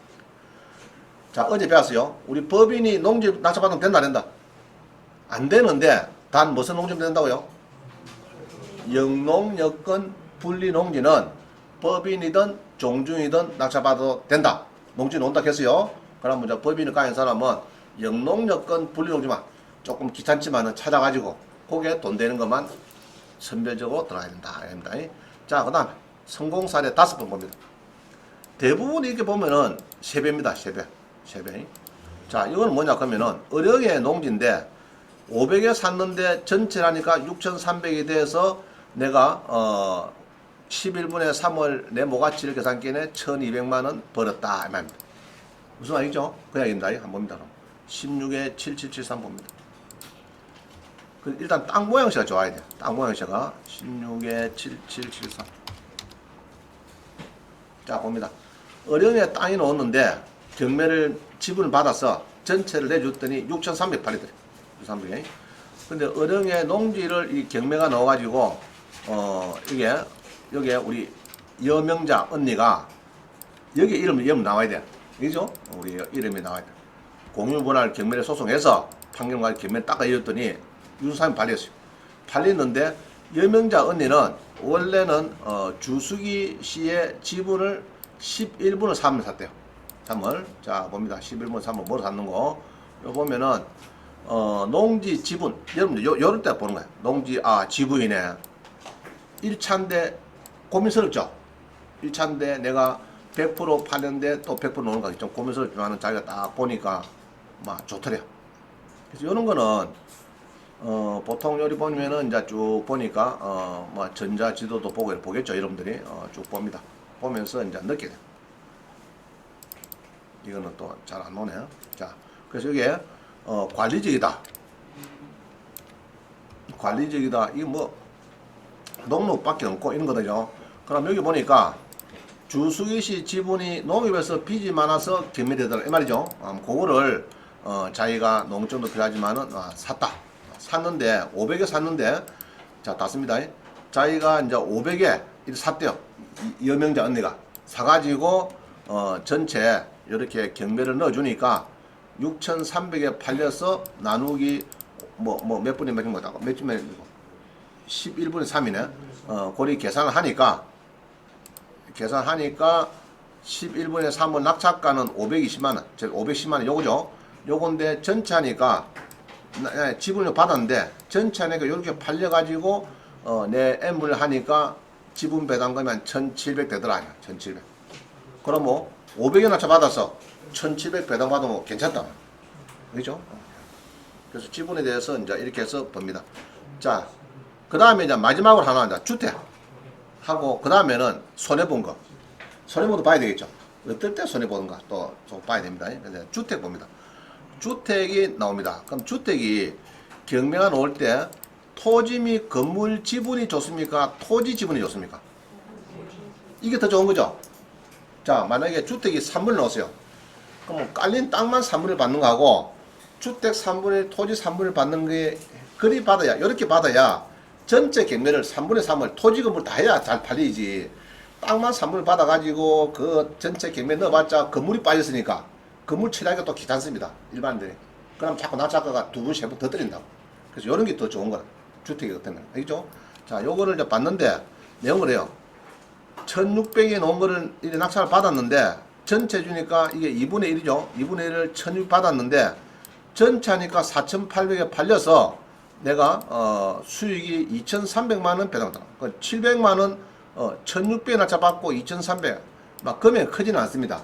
자 어제 배웠어요. 우리 법인이 농지 낙찰받으면 된다 안 된다? 안 되는데 단 무슨 농지면 된다고요? 영농여건 분리농지는 법인이든 종중이든 낙찰받아도 된다. 농지 논다 했어요. 그럼 먼저 법인을 가진 사람은 영농여건 분리농지만 조금 귀찮지만은 찾아가지고 거기에 돈 되는 것만 선별적으로 들어가야 된다. 자, 그 다음에 성공 사례 5번 봅니다. 대부분 이렇게 보면은 3배입니다. 3배. 3배. 자, 이거는 뭐냐 그러면은 어령의 농지인데 500에 샀는데 전체라니까 6,300이 돼서 내가 11분의 3월 내 모가치를 계산기에 1,200만 원 벌었다 이 말입니다. 무슨 말이죠? 그 이야기입니다. 한번 봅니다. 16에 7773 봅니다. 일단 땅 모양새가 좋아야 돼. 땅 모양새가 16에 7773. 자 봅니다. 어령에 땅이 나왔는데 경매를 지분을 받아서 전체를 내줬더니 6,300 팔리더래. 6,300. 근데 어령에 농지를 이 경매가 넣어가지고 이게 여기에 우리 여명자 언니가 여기 이름 나와야 돼. 그죠? 우리 이름이 나와야 돼. 공유분할 경매를 소송해서 판결과 경매를 딱 이었더니 유수삼이 팔렸어요. 팔렸는데 여명자 언니는 원래는 주수기 씨의 지분을 11분을 3을 샀대요. 3을. 자 봅니다. 11분 3을 뭐로 샀는 거. 요 보면은 농지 지분 여러분들 요럴 때 보는 거예요. 농지 지분이네. 1차인데 고민스럽죠. 1차인데 내가 100% 파는데 또 100% 노는 거 좀 고민스럽지만은 자기가 딱 보니까 막 좋더래요. 그래서 이런 거는 보통 여기 보면은 이제 쭉 보니까 뭐 전자 지도도 보고 보겠죠. 여러분들이 쭉 봅니다. 보면서 이제 느끼게 돼요. 이거는 또 잘 안 노네요. 자, 그래서 이게 관리적이다. 관리적이다. 이게 뭐 농록밖에 없고 이런 거죠. 그럼 여기 보니까 주수기시 지분이 농협에서 빚이 많아서 경매되더라 이 말이죠. 그거를 자기가 농점도 필요하지만은 샀다. 샀는데 500에 샀는데 자 땄습니다. 자기가 이제 500에 샀대요. 여명자 언니가 사가지고 전체 이렇게 경매를 넣어주니까 6,300에 팔려서 나누기 뭐 몇 분이 몇인 거다. 몇 분이 11분의 3이네. 고리 계산을 하니까 11분의 3은 낙찰가는 520만원, 즉 510만원 요거죠. 요건데 전체 하니까 지분을 받았는데 전체 하니까 이렇게 팔려가지고 내 M을 하니까 지분 배당금이 1,700 되더라. 1,700. 그럼 뭐 500에 낙찰 받아서 1,700 배당 받으면 괜찮다. 그죠? 그래서 지분에 대해서 이제 이렇게 해서 봅니다. 자, 그 다음에 이제 마지막으로 하나 이제 주택 하고 그 다음에는 손해 본 거. 손해 본도 봐야 되겠죠. 어떨 때 손해 보는가 또 좀 봐야 됩니다. 근데 주택 봅니다. 주택이 나옵니다. 그럼 주택이 경매가 나올 때 토지 및 건물 지분이 좋습니까? 토지 지분이 좋습니까? 이게 더 좋은 거죠. 자, 만약에 주택이 3분을 넣었어요. 그럼 깔린 땅만 3분을 받는 거하고 주택 3분의 토지 3분을 받는 게 그리 받아야 이렇게 받아야 전체 경매를 3분의 3을 토지 건물 다 해야 잘 팔리지. 땅만 3분을 받아가지고 그 전체 경매 넣어봤자 건물이 빠졌으니까 건물 처리하기가 또 귀찮습니다. 일반인들이. 그럼 자꾸 낙찰가가 2분, 3분 더 떨어진다고. 그래서 이런 게 더 좋은 거라. 주택이 어때면. 알겠죠? 자, 요거를 이제 봤는데 내용을 해요. 1600에 놓은 거를 이제 낙찰을 받았는데 전체 주니까 이게 2분의 1이죠. 2분의 1을 1600 받았는데 전체 하니까 4800에 팔려서 내가 수익이 2300만 원 배당받아. 700만 원 1600 낙찰 받고 2300. 막 금액이 크지는 않습니다.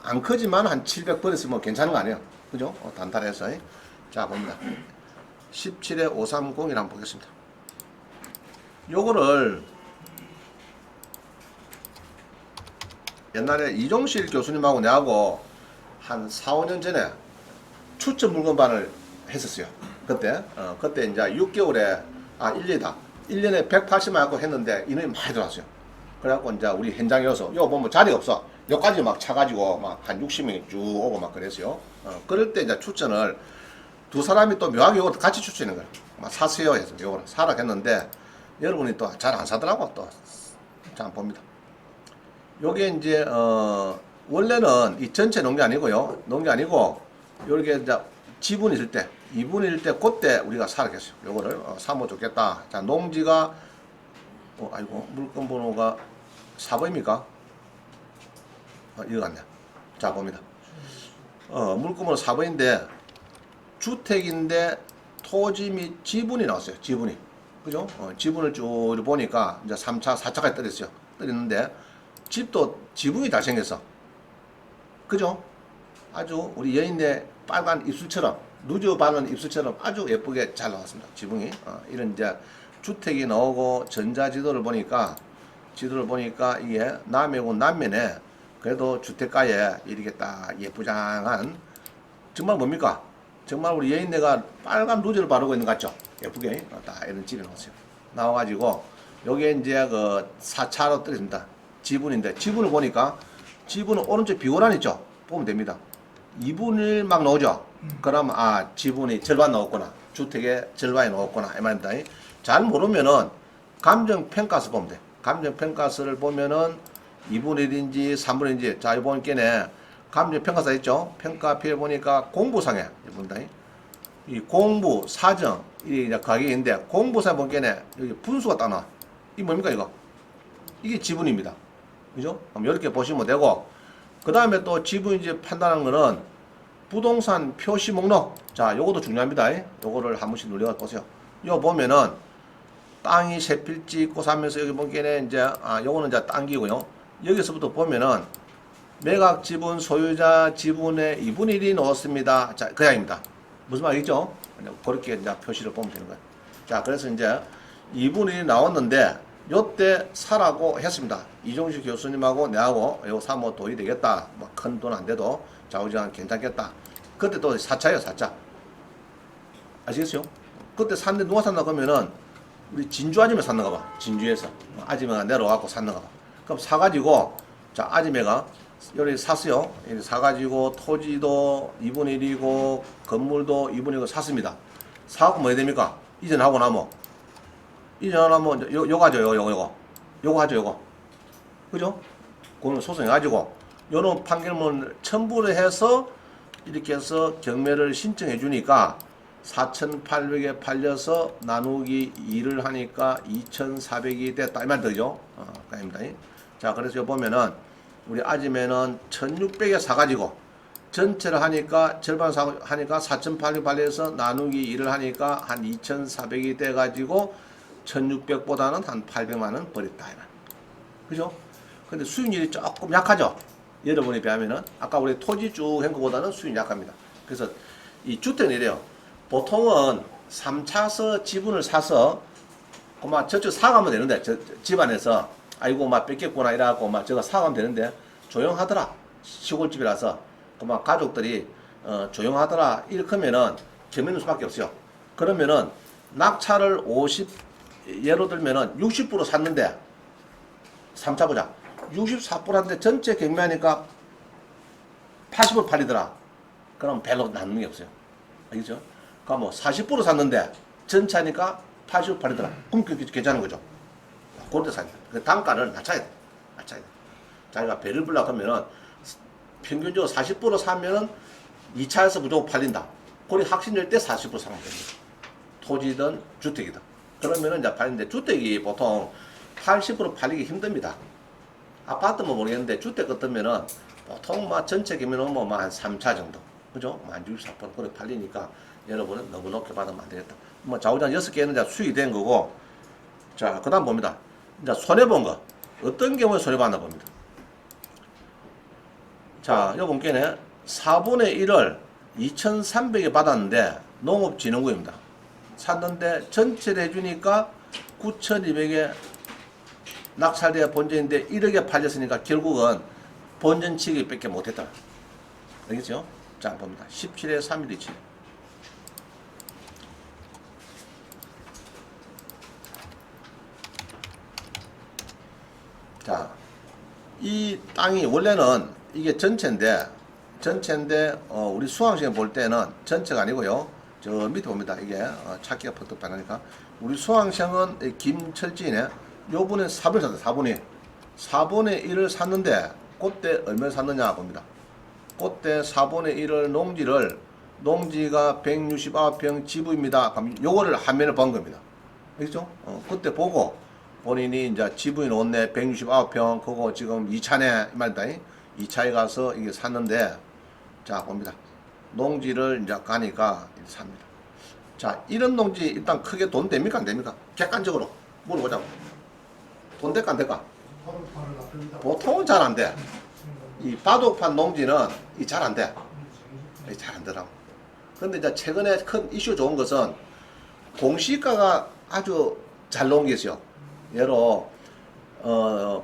안 크지만 한 700 벌었으면 괜찮은 거 아니에요. 그죠? 단단해서. 자, 봅니다. 17에 530이라 한번 보겠습니다. 요거를 옛날에 이종실 교수님하고 내하고 한 4, 5년 전에 추천 물건반을 했었어요. 그때 이제 6개월에 1년이다. 1년에 180만 갖고 했는데 인원이 많이 들어왔어요. 그래갖고 이제 우리 현장에 와서 요 보면 자리가 없어. 여기까지 막 차가지고 막 한 60명이 쭉 오고 막 그랬어요. 그럴 때 이제 추천을 두 사람이 또 묘하게 요걸 같이 추천하는 거예요. 막 사세요 해서 요거를 사라 했는데 여러분이 또 잘 안 사더라고 또. 자, 봅니다. 요게 이제 원래는 이 전체 놓은 게 아니고요. 놓은 게 아니고 요렇게 이제 지분이 있을 때 2분의 1 때 그때 우리가 사라 했어요. 요거를 사면 좋겠다. 자, 농지가 아이고 물건 번호가 4번입니까? 이거 같네. 자, 봅니다. 물건 번호 4번인데 주택인데 토지 및 지분이 나왔어요. 지분이. 그죠? 지분을 쭉 보니까 이제 3차, 4차까지 떨어졌어요. 떨어졌는데 집도 지붕이 잘생겼어. 그죠? 아주 우리 여인의 빨간 입술처럼 누저 바른 입술처럼 아주 예쁘게 잘 나왔습니다. 지붕이. 이런 이제 주택이 나오고 전자지도를 보니까 이게 남해고 남면에 그래도 주택가에 이렇게 딱 예쁘장한 정말 뭡니까? 정말 우리 여인네가 빨간 루즈를 바르고 있는 것 같죠? 예쁘게 딱 이런 집이 나왔어요. 나와가지고 요게 이제 그 4차로 떨어집니다. 지분인데 지분을 보니까 지분은 오른쪽 비고란 있죠? 보면 됩니다. 2분의 1 막 나오죠? 그러면 지분이 절반 나왔구나. 주택의 절반이 나왔구나. 이 말입니다. 잘 모르면은 감정평가서 보면 돼. 감정평가서를 보면은 2분의 1인지 3분의 1인지 자, 이번 게네 감정평가서 있죠? 평가표에 보니까 공부상에 이분다. 이 공부, 사정, 이 가격인데 공부상 보기에는 여기 분수가 딱 나와. 이게 뭡니까 이거? 이게 지분입니다. 그죠? 그럼 이렇게 보시면 되고 그 다음에 또 지분인지 판단하는 거는 부동산 표시 목록. 자, 요것도 중요합니다. 요거를 한 번씩 눌려서 보세요. 요 보면은 땅이 세 필지 있고 사면서 여기 보기에는 이제 요거는 이제 땅기고요. 여기서부터 보면은 매각 지분 소유자 지분의 2분의 1이 넣었습니다. 자, 그 양입니다. 무슨 말이죠? 그렇게 이제 표시를 보면 되는 거예요. 자, 그래서 이제 2분의 1이 나왔는데 요때 사라고 했습니다. 이종식 교수님하고 내하고 요 사모 도입 되겠다. 뭐 큰 돈 안 돼도 좌우지간 괜찮겠다. 그때 또 4차예요, 4차. 아시겠어요? 그때 샀는데 누가 샀나 그러면은 우리 진주 아줌마 샀는가 봐. 진주에서 아줌마가 내려와갖고 샀는가 봐. 그럼 사가지고 자, 아줌마가 여기 샀어요. 여기 사가지고 토지도 2분의 1이고 건물도 2분의 1이고 샀습니다. 사갖고 뭐 해야 됩니까? 이전하고 나면 요거 하죠. 요거 하죠. 요거. 그죠? 그거는 소송해가지고 요런 판결문을 첨부를 해서 이렇게 해서 경매를 신청해 주니까 4,800에 팔려서 나누기 2를 하니까 2,400이 됐다. 이 말이죠. 아닙니다. 자, 그래서 요 보면은 우리 아줌매는 1,600에 사가지고 전체를 하니까 절반 하니까 4,800 팔려서 나누기 2를 하니까 한 2,400이 돼가지고 1,600보다는 한 800만원 버렸다. 그죠? 근데 수익률이 조금 약하죠? 여러분에 비하면은 아까 우리 토지 쭉 한 것보다는 수익이 약합니다. 그래서 이 주택은 이래요. 보통은 3차서 지분을 사서 막 저쪽 사가면 되는데 집안에서 아이고 막 뺏겼구나 이래갖고 막 저거 사가면 되는데 조용하더라. 시골집이라서 막 가족들이 조용하더라 이렇게 하면은 경매는 수밖에 없어요. 그러면은 낙찰을 50 예로 들면은 60% 샀는데 3차 보자. 64%한테 전체 경매하니까 80% 팔리더라. 그럼 별로 남는 게 없어요. 알겠죠? 그러니까 뭐 40% 샀는데 전체 하니까 80% 팔리더라. 그럼 그게 괜찮은 거죠. 그럴 때 사야 돼. 그 단가를 낮춰야 돼. 낮춰야 돼. 자기가 배를 불려고 하면은 평균적으로 40% 사면은 2차에서 무조건 팔린다. 그리 확신될 때 40% 사면 됩니다. 토지든 주택이든. 그러면은 이제 팔리는데 주택이 보통 80% 팔리기 힘듭니다. 아파트면 모르겠는데 주택 같으면은 보통 뭐 전체 기면은 뭐한 3차 정도. 그죠? 한 64% 그렇게 팔리니까 여러분은 너무 높게 받으면 안 되겠다. 뭐 좌우장 6개는 이제 수익이 된 거고. 자, 그 다음 봅니다. 이제 손해본 거. 어떤 경우에 손해봤나 봅니다. 자, 요 본게는 4분의 1을 2,300에 받았는데 농업진흥구입니다. 샀는데 전체를 해주니까 9,200에 낙찰돼야 본전인데 1억에 팔렸으니까 결국은 본전 취급밖에 못했다. 알겠죠? 자, 봅니다. 17에 3일이치. 자, 이 땅이 원래는 이게 전체인데 우리 수강시에 볼 때는 전체가 아니고요. 저 밑에 봅니다. 이게 찾기가 퍽퍽 하니까 우리 수강시장은 김철진에 요번에 4분의 1 샀다. 4분의 1을 샀는데 그때 얼마를 샀느냐 봅니다. 그때 4분의 1을 농지가 169평 지부입니다. 그럼 요거를 화면을 본 겁니다. 알겠죠? 그때 보고 본인이 이제 지부인 온내 169평 그거 지금 2차네 말이다. 2차에 가서 이게 샀는데 자 봅니다. 농지를 이제 가니까 삽니다. 자 이런 농지 일단 크게 돈 됩니까 안 됩니까? 객관적으로 물어보자고. 돈 될까 안 될까? 보통은 잘 안 돼. 이 바둑판 농지는 잘 안 돼. 잘 안 되라고. 근데 이제 최근에 큰 이슈 좋은 것은 공시가가 아주 잘 나온 게 있어요. 예로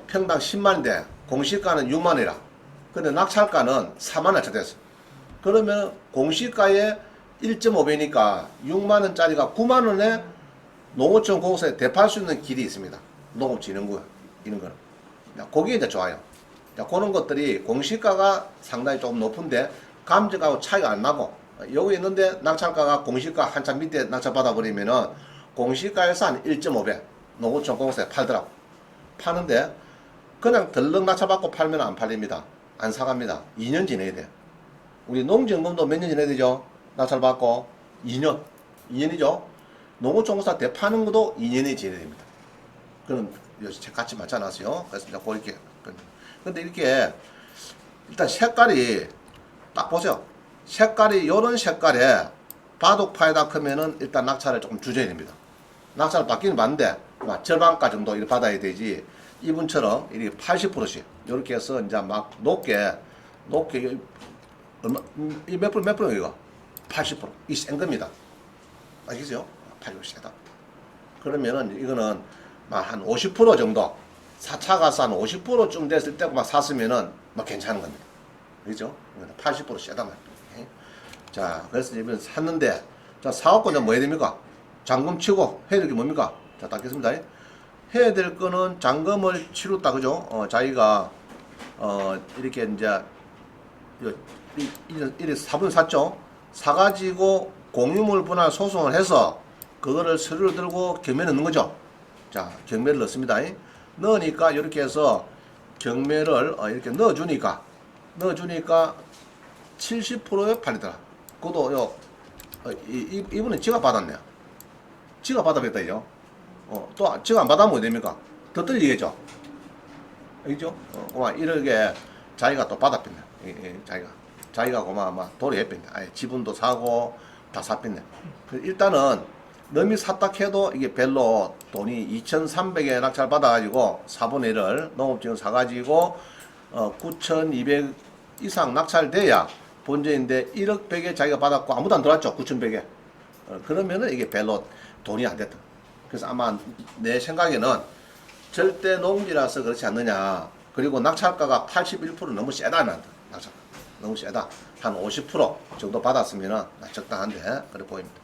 평당 10만인데 공시가는 6만이라. 근데 낙찰가는 4만원짜리 됐어. 그러면 공시가에 1.5배니까 6만원짜리가 9만원에 농어촌 공사에 대팔 수 있는 길이 있습니다. 농업진흥구 이런 거는. 거기에 이제 좋아요. 자, 그런 것들이 공시가가 상당히 조금 높은데 감정하고 차이가 안 나고 여기 있는데 낙찰가가 공시가 한참 밑에 낙찰 받아버리면은 공시가에서 한 1.5배 농어촌 공사에 팔더라고. 파는데 그냥 덜렁 낙찰 받고 팔면 안 팔립니다. 안 사갑니다. 2년 지내야 돼. 우리 농지연금도 몇 년 지내야 되죠? 낙찰 받고 2년이죠. 농어촌 공사 대파는 것도 2년이 지내야 됩니다. 그럼 같이 맞지 않았어요? 그래서 이제 그렇게. 근데 이렇게 일단 색깔이 딱 보세요. 색깔이 요런 색깔에 바둑파에다 크면은 일단 낙찰을 조금 주셔야 됩니다. 낙찰을 받기는 맞는데 절반가 정도 이렇게 받아야 되지. 이분처럼 이렇게 80%씩 이렇게 해서 이제 막 높게 얼마 이 몇 프로 이거 80% 이 센 겁니다. 알겠어요? 80% 세다. 그러면은 이거는 막 한 50% 정도 4차 가서 한 50%쯤 됐을 때 막 샀으면은 막 괜찮은 겁니다. 그죠? 80% 세다 말이에요. 자, 그래서 이번 샀는데 자, 사업권 뭐 해야 됩니까? 잔금 치고 해야 될 게 뭡니까? 자, 닦겠습니다. 해야 될 거는 잔금을 치렀다, 그죠? 자기가, 이렇게 이제, 이렇게 사분 샀죠? 사가지고 공유물 분할 소송을 해서 그거를 서류를 들고 경매에 넣는 거죠? 자, 경매를 넣습니다. 넣으니까 이렇게 해서 경매를 이렇게 넣어주니까 70%에 팔리더라. 그것도 이분은 지가 받았네. 지가 받아겠다, 이죠? 또 지가 안 받으면 뭐 됩니까? 더 떨리겠죠? 알겠죠? 이렇게 자기가 또 받아뺐네. 자기가 고마 도리했뺐네. 지분도 사고 다 사뺐네. 일단은 넘이 샀다 해도 이게 별로 돈이 2,300에 낙찰 받아가지고 4분의 1을 농업지원 사가지고 9,200 이상 낙찰돼야 본전인데 1억 100에 자기가 받았고 아무도 안 들어왔죠. 9,100에. 그러면은 이게 별로 돈이 안 됐다. 그래서 아마 내 생각에는 절대 농지라서 그렇지 않느냐. 그리고 낙찰가가 81% 너무 세다. 낙찰가 너무 세다. 한 50% 정도 받았으면 적당한데 그래 보입니다.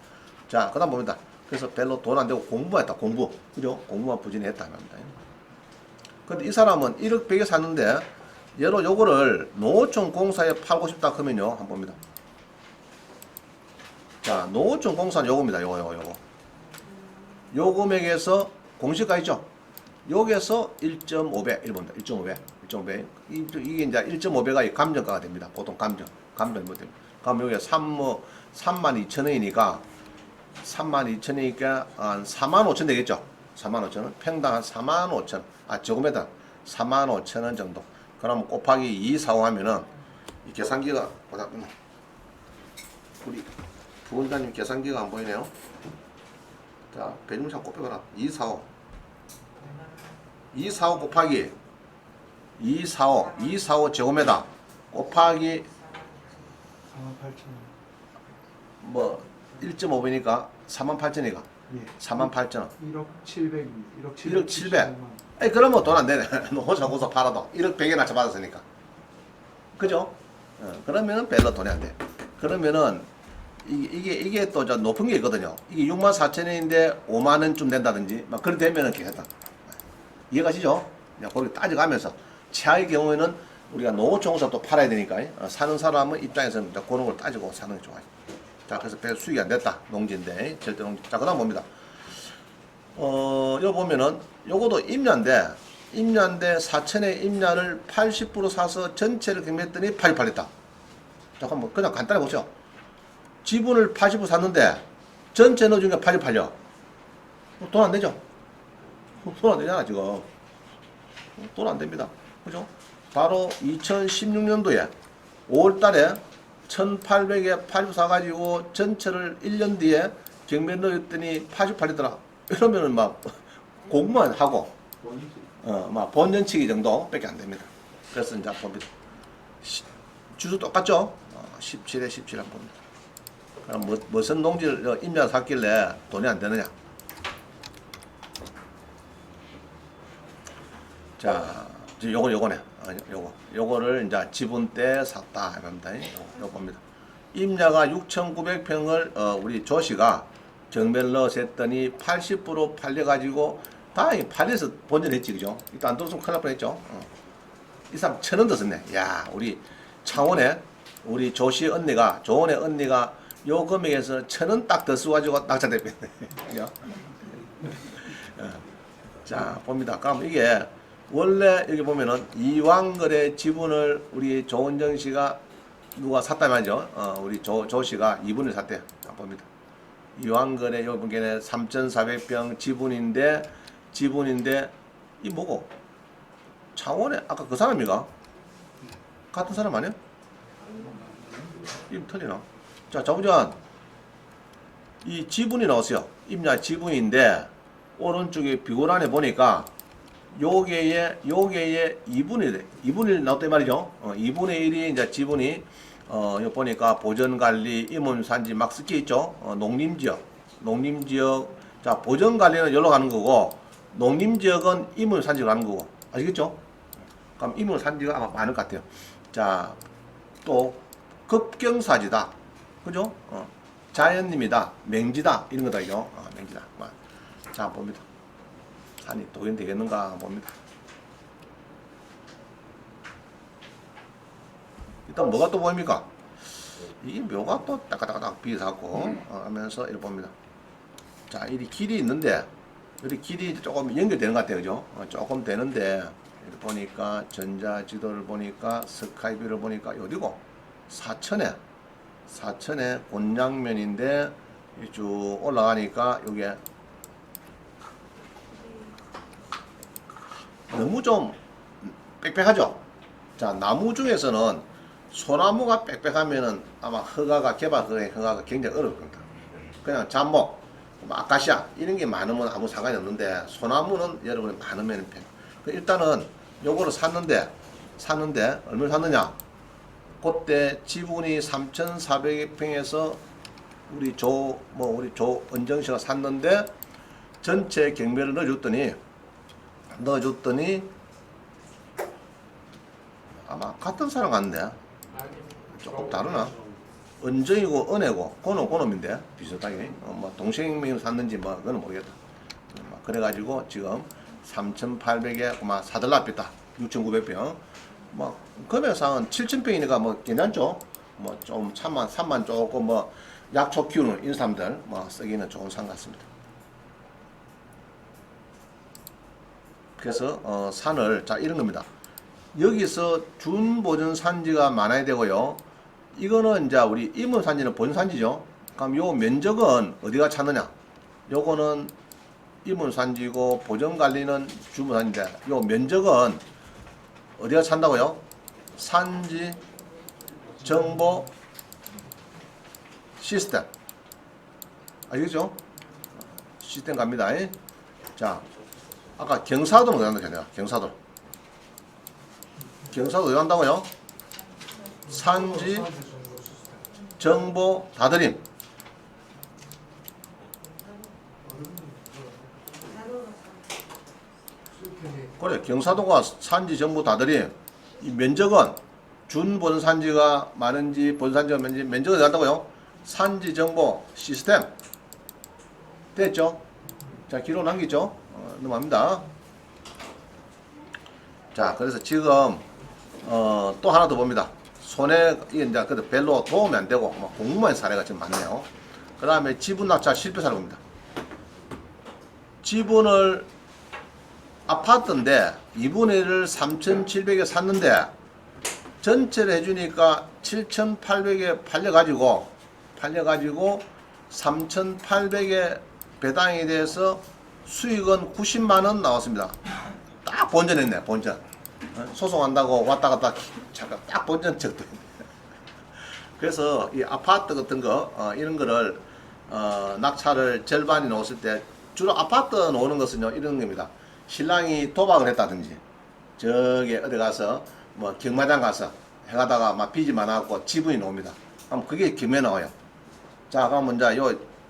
자, 그 다음 봅니다. 그래서 별로 돈 안 되고 공부만 했다. 공부. 그죠? 공부만 부진히 했다. 합니다. 근데 이 사람은 1억 100에 샀는데 얘로 요거를 농어촌 공사에 팔고 싶다 그러면요. 한번 봅니다. 자, 농어촌 공사는 요겁니다. 요거. 요 금액에서 공시가 있죠? 여기에서 1.5배, 1봅니다. 1.5배. 이게 이제 1.5배가 감정가가 됩니다. 보통 감정이 뭐 됩니다. 그럼 여기가 32,000원이니까 한 45,000 되겠죠? 45,000원, 평당 한 45,000원, 제곱미터 45,000원 정도. 그럼 곱하기 245 하면은 이 계산기가 우리 부원장님 계산기가 안 보이네요. 자, 배중상 곱해봐라. 245 곱하기 245 제곱미터 곱하기 48,000원. 뭐 1.5배니까 48,000이가 예. 48,000원. 1억 700. 1억 700. 에이, 그러면 돈 안 되네. 호서 팔아도 1억 100에 낮춰 받았으니까. 그죠? 그러면은 별로 돈이 안 돼. 그러면은 이게 또 저 높은 게 있거든요. 이게 64,000원인데 5만원쯤 된다든지 막 그렇게 되면은 괜찮다. 이해가시죠? 그냥 거기 따져가면서 최악의 경우에는 우리가 노후총사 또 팔아야 되니까 사는 사람은 입장에서는 그런 걸 따지고 사는 게 좋아요. 자, 그래서 배 수익이 안 됐다. 농지인데 절대 농지. 자, 그다음 봅니다. 여기 보면은 요것도 임야인데 4천의 임야를 80% 사서 전체를 경매했더니 80 팔렸다. 잠깐만 그냥 간단히 보죠. 지분을 80% 샀는데 전체 넣어준 게 80 팔려. 돈 안 되죠? 돈 안 되잖아 지금. 돈 안 됩니다. 그죠? 바로 2016년도에 5월 달에 1800에 80 사가지고 전체를 1년 뒤에 경매 넣었더니 80 팔리더라. 이러면은 막 공무원 하고 막 본전치기 정도 밖에 안 됩니다. 그래서 이제 봅니다. 주소 똑같죠? 17에 17 한번 봅니다. 그럼 무슨 농지를 임야를 샀길래 돈이 안 되느냐? 자, 요거네. 요거를 이제 지분 때 샀다. 이겁니다. 요거 봅니다. 임야가 6,900평을 우리 조씨가 경매를 넣어서 했더니 80% 팔려가지고 다행히 팔려서 본전했지, 그죠? 이따 안 들었으면 큰일 날 뻔했죠. 이 사람 1,000원 더 썼네. 야, 우리 창원에 우리 조씨 언니가 조원의 언니가 요 금액에서 1,000원 딱 더 써가지고 낙찰됐네. 그죠? 자, 봅니다. 그럼 이게 원래 여기 보면은 이왕거래 지분을 우리 조원정 씨가 누가 샀다 말이죠. 우리 조 씨가 2분을 샀대요. 자, 봅니다. 이왕거래 요 보기에는 3,400평 지분인데 이 뭐고? 창원에 아까 그 사람이가 같은 사람 아니야? 이 틀리나? 자, 자부전 이 지분이 나왔어요. 임야 지분인데 오른쪽에 비고란에 보니까 요게에 2분의 1 나왔단 말이죠. 2분의 1이 이제 지분이 여기 보니까 보전관리, 임원산지 막 섞여 있죠. 농림지역. 자, 보전관리는 여기로 가는 거고, 농림지역은 임원산지로 가는 거고. 아시겠죠? 그럼 임원산지가 아마 많을 것 같아요. 자, 또, 급경사지다. 그죠? 자연림이다. 맹지다. 이런 거다, 이죠? 맹지다. 자, 봅니다. 산이 도견되겠는가 봅니다. 일단 뭐가 또 보입니까? 이 묘가 또 따까따까딱 비사고 하면서 이렇게 봅니다. 자, 이 길이 있는데 여기 길이 조금 연결되는 것 같아요, 그죠? 조금 되는데 이렇게 보니까 전자지도를 보니까 스카이뷰를 보니까 어디고? 사천에 곤양면인데 쭉 올라가니까 요게 너무 좀 빽빽하죠? 자, 나무 중에서는 소나무가 빽빽하면은 아마 개발 허가가 굉장히 어려울 겁니다. 그냥 잡목, 아카시아 이런 게 많으면 아무 상관이 없는데 소나무는 여러분이 많으면 편. 일단은 요거를 샀는데 얼마를 샀느냐? 그때 지분이 3,400평에서 우리 조은정 씨가 샀는데 전체 경매를 넣어줬더니 아마 같은 사람 같은데 조금 다르나? 은정이고 은혜고 고놈인데 비슷하게 뭐 동생명을 샀는지 뭐 그건 모르겠다. 그래가지고 지금 3,800에 아마 사들라 뺐다. 6,900평 뭐 금액상은 7,000평이니까 뭐 괜찮죠. 뭐 좀 3만 조금 뭐 약초 키우는 이런 사람들 뭐 쓰기는 좋은 상 같습니다. 그래서 산을 자 이런 겁니다. 여기서 준보전 산지가 많아야 되고요. 이거는 이제 우리 임원산지는 본산지죠. 그럼 요 면적은 어디가 찾느냐? 요거는 이문산지고 보전관리는 주문산인데 요 면적은 어디가 찬다고요? 산지 정보 시스템. 알겠죠? 시스템 갑니다. 자, 아까 경사도는 어디 간다고 했냐? 경사도. 경사도 어디 간다고요? 산지 정보 다드림. 그래, 경사도가 산지 정보 다드림. 이 면적은 준 본산지가 많은지 본산지가 많은지 면적이 어디 간다고요? 산지 정보 시스템. 됐죠? 자, 기록 남기죠? 넘어갑니다. 자, 그래서 지금 또 하나 더 봅니다. 손해 이게 이제 그래도 별로 도움이 안 되고 공무원 사례가 지금 많네요. 그 다음에 지분 낙찰 실패 사례 봅니다. 지분을 아파트인데 2분의 1을 3,700에 샀는데 전체를 해주니까 7,800에 팔려가지고 3,800에 배당에 대해서 수익은 90만원 나왔습니다. 딱 본전했네, 본전. 소송한다고 왔다 갔다 잠깐 딱 본전 적도 있네. 그래서 이 아파트 같은 거 이런 거를 낙찰을 절반이 나왔을 때 주로 아파트 나오는 것은요 이런 겁니다. 신랑이 도박을 했다든지 저기 어디 가서 뭐 경마장 가서 해가다가 막 빚이 많아갖고 지분이 나옵니다. 그럼 그게 경매 나와요. 자, 그러면 이제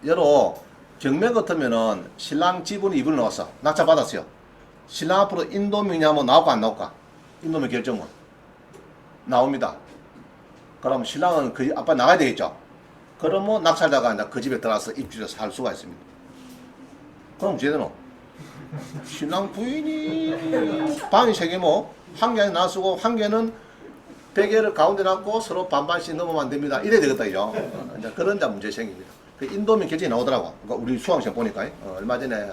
여로 경매 같으면은 신랑 지분이 2분을 나왔어. 낙찰 받았어요. 신랑 앞으로 인도명의하면 나올까 안 나올까? 인도명 결정은 나옵니다. 그럼 신랑은 그 아빠 나가야 되겠죠. 그러면 낙찰자가 이제 그 집에 들어가서 입주해서 살 수가 있습니다. 그럼 제대로 신랑 부인이 방이 3개 뭐 한 개는 놔쓰고 한 개는 베개를 가운데 놨고 서로 반반씩 넘으면 안 됩니다. 이래야 되겠다 이죠. 이제 그런 문제 생깁니다. 그 인도명 결정이 나오더라고. 그러니까 우리 수강생 보니까 얼마 전에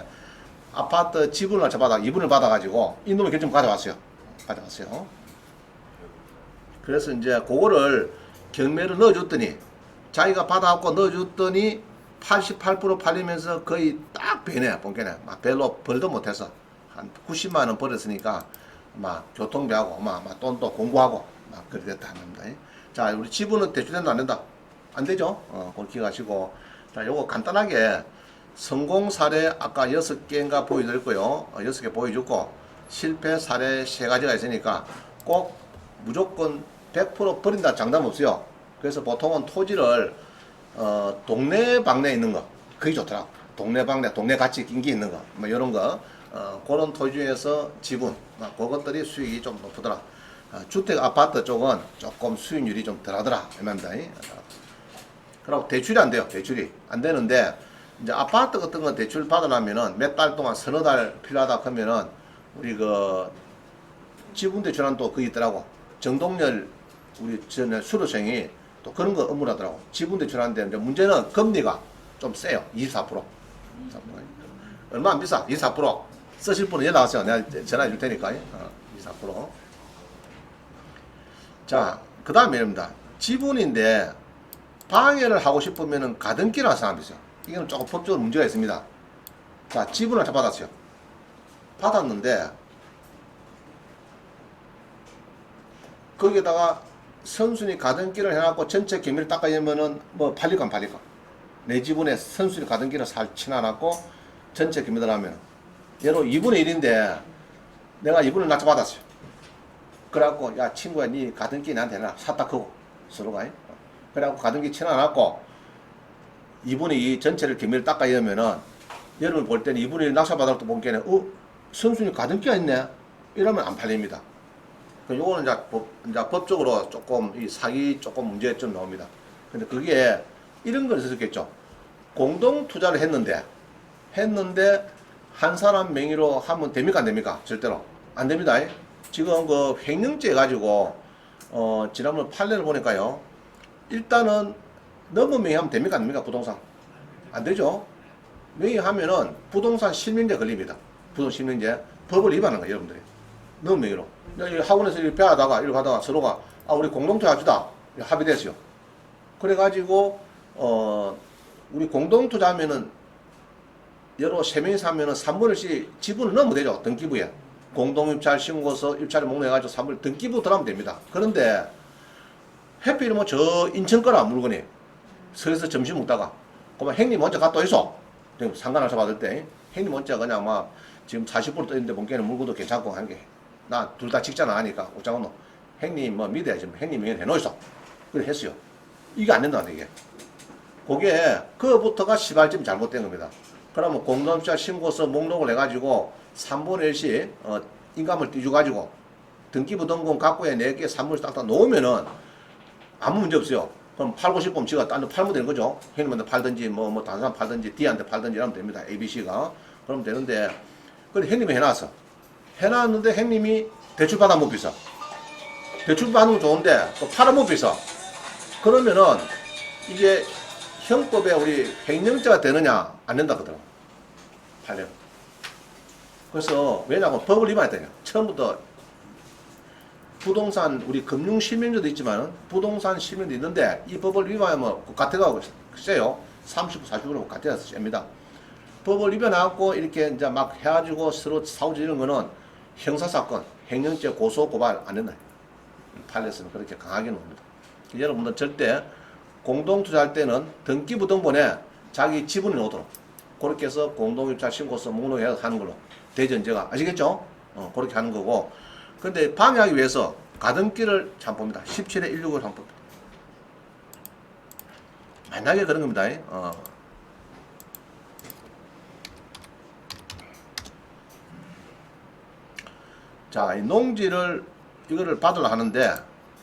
아파트 지분을 받아 2분을 받아가지고 인도명 결정 가져왔어요. 그래서 이제 그거를 경매를 넣어줬더니 자기가 받아갖고 넣어줬더니 88% 팔리면서 거의 딱 배네, 본게네. 막 별로 벌도 못해서 한 90만 원 벌었으니까 막 교통비하고 막 돈도 공부하고 막 그래 됐다 합니다. 자, 우리 지분은 대출된다 안 된다? 안 되죠? 그걸 기억하시고. 자, 요거 간단하게 성공 사례 아까 6개인가 보여드렸고요. 6개 보여줬고 실패 사례 3가지가 있으니까 꼭 무조건 100% 버린다 장담 없어요. 그래서 보통은 토지를 동네 방네에 있는 거 그게 좋더라고. 동네 방네, 동네 같이 긴게 있는 거, 뭐 이런 거 그런 토지 중에서 지분 그것들이 수익이 좀 높더라. 주택 아파트 쪽은 조금 수익률이 좀 덜하더라 이 말입니다. 그리고 대출이 안 돼요. 대출이 안 되는데 이제 아파트 같은 건 대출 받으려면은 몇 달 동안 서너 달 필요하다 하면은 우리 그 지분 대출은 또 그게 있더라고. 정동열 우리 전에 수료생이 또 그런 거 업무하더라고. 지분 대출하는데 이제 문제는 금리가 좀 세요. 24%. 얼마 안 비싸. 24%. 쓰실 분은 연락 하세요. 내가 전화해 줄 테니까. 24%. 자, 그 다음에 이럽니다. 지분인데 방해를 하고 싶으면은 가등기라는 사람이 있어요. 이거는 조금 법적으로 문제가 있습니다. 자, 지분을 다 받았어요. 받았는데 거기에다가 선순위 가등기를 해갖고 전체 기밀을 닦아내면은 뭐 팔릴까 안 팔릴까? 내 지분에 선순위 가등기를 살 치놔놨고 전체 기밀을 하면 예로 2분의 1인데 내가 2분을 낙찰 받았어요. 그래갖고 야 친구야 니 가등기 나한테 내놔 샀다 크고 서로가 그래갖고 가등기 치놔놨고 2분의 2 전체를 기밀을 닦아내면은 여러분 볼 때는 2분의 1 낙찰 받았을 때 보기에는 선순위 가등기가 있네 이러면 안 팔립니다. 요거는 이제 법적으로 조금 이 사기 조금 문제점 나옵니다. 근데 그게 이런 걸 있었겠죠. 공동 투자를 했는데 한 사람 명의로 하면 됩니까 안 됩니까? 절대로 안 됩니다. 지금 그 횡령죄 가지고 지난번 판례를 보니까요. 일단은 너무 명의하면 됩니까 안 됩니까? 부동산 안 되죠. 명의하면은 부동산 실명제 걸립니다. 부동산 실명제 법을 위반하는 거예요, 여러분들이. 너무 명의로. 학원에서 이렇게 배하다가 이렇게 하다가 서로가 우리 공동투자 합시다 합의됐어요. 그래가지고 우리 공동투자 하면은 여러 3명이서 하면은 3분의 1씩 지분을 넣으면 되죠. 등기부에. 공동입찰 신고서 입찰을 목록해가지고 3분의 1 등기부 들어가면 됩니다. 그런데 해필이면 저 인천 거라 물건이 서에서 점심 먹다가 그러면 형님 먼저 갔다 오이소. 상관없어 받을 때 형님 먼저 그냥 막 지금 40% 떠있는데 본게는 물고도 괜찮고 한 게 나 둘 다 직장 안 하니까 옷장은 형님 뭐 믿어야지 형님이 해놓이소. 그래 했어요. 이게 안 된다 이게. 그게 그부터가 시발점이 잘못된 겁니다. 그러면 공동입찰 신고서 목록을 해가지고 3분의 1씩 인감을 띄워가지고 등기부 등본 갖고에 4개 3분의 1씩 딱딱 놓으면은 아무 문제 없어요. 그럼 팔고 싶으면 지가 딴 데 팔면 되는 거죠. 형님한테 팔든지 뭐 다른 사람 팔든지 D한테 팔든지 이러면 됩니다. ABC가. 그러면 되는데 근데 형님이 해놨어. 해놨는데 형님이 대출 받아면 비싸. 대출 받으면 좋은데 또 팔아면 비싸. 그러면은 이게 형법에 우리 횡령죄가 되느냐 안 된다 그러더라고. 팔려. 그래서 왜냐하면 법을 위반했다냐. 처음부터 부동산 우리 금융 실명제도 있지만 부동산 실명도 있는데 이 법을 위반하면 가태가 세요. 30% 40% 가태가 셉니다. 법을 위반하고 이렇게 이제 막 해가지고 서로 싸우지는 거는 형사사건, 횡령죄 고소 고발 안 된다. 판례에서는 그렇게 강하게 놉니다. 여러분들 절대 공동투자할 때는 등기부 등본에 자기 지분이 나오도록 그렇게 해서 공동입찰 신고서 목록에 하는 걸로 대전제가 아시겠죠? 그렇게 하는 거고. 근데 방해하기 위해서 가등기를 참 봅니다. 17에 165를 한번 봅니다. 만약에 그런 겁니다. 자, 이 농지를 이거를 받으려 하는데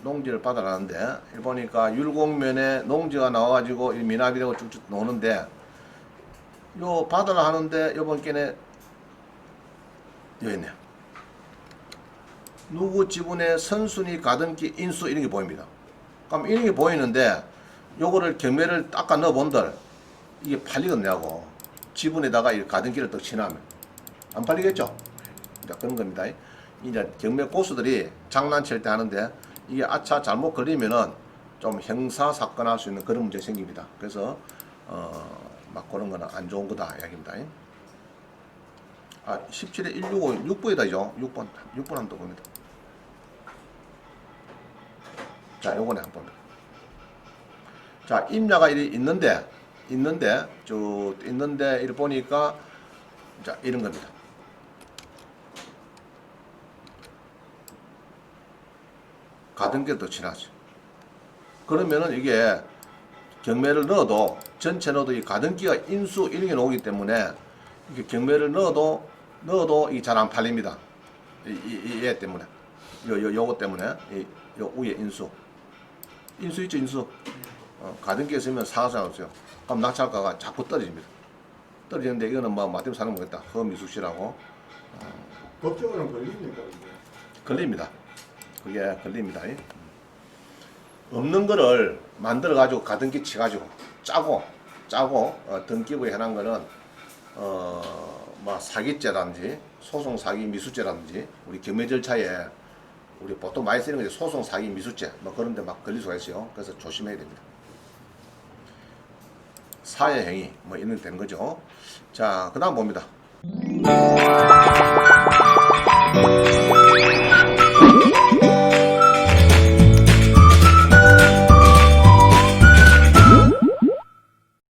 여기 보니까 율곡면에 농지가 나와가지고 이 미납이라고 쭉쭉 노는데 요 받으려 하는데 요번 게네 여기 있네요. 누구 지분의 선순위 가등기 인수 이런 게 보입니다. 그럼 이런 게 보이는데 요거를 경매를 닦아 넣어 본들 이게 팔리겠냐고. 지분에다가 이 가등기를 떡 치나면 안 팔리겠죠? 그런 겁니다. 이제 경매 고수들이 장난칠 때 하는데 이게 아차 잘못 걸리면은 좀 형사 사건 할 수 있는 그런 문제 생깁니다. 그래서 막 그런 거는 안 좋은 거다 이야기입니다. 17에 165 6번이다죠. 6번 한번 더 봅니다. 자, 요거네 한번. 자, 임야가 있는데 이리 보니까 자, 이런 겁니다. 가등기를 더 지나죠. 그러면은 이게 경매를 넣어도 전체 넣어도 이 가등기가 인수 이런 게 나오기 때문에 이게 경매를 넣어도 이게 잘 안 팔립니다. 얘 때문에 요거 때문에 요 위에 인수 있죠 인수. 가등기에 있으면 사가자 없어요. 그럼 낙찰가가 자꾸 떨어집니다. 떨어지는데 이거는 뭐 마침 사는 거겠다. 허미숙시라고 법적으로는 걸립니까? 걸립니다. 그게 걸립니다. 없는 거를 만들어 가지고 가등기 치 가지고 짜고 등기부에 해놓은 거는 뭐 사기죄라든지 소송 사기 미수죄라든지 우리 경매 절차에 우리 보통 많이 쓰는 게 소송 사기 미수죄 뭐 그런데 막 걸릴 수가 있어요. 그래서 조심해야 됩니다. 사회 행위 뭐 이런 게 되는 거죠. 자, 그다음 봅니다.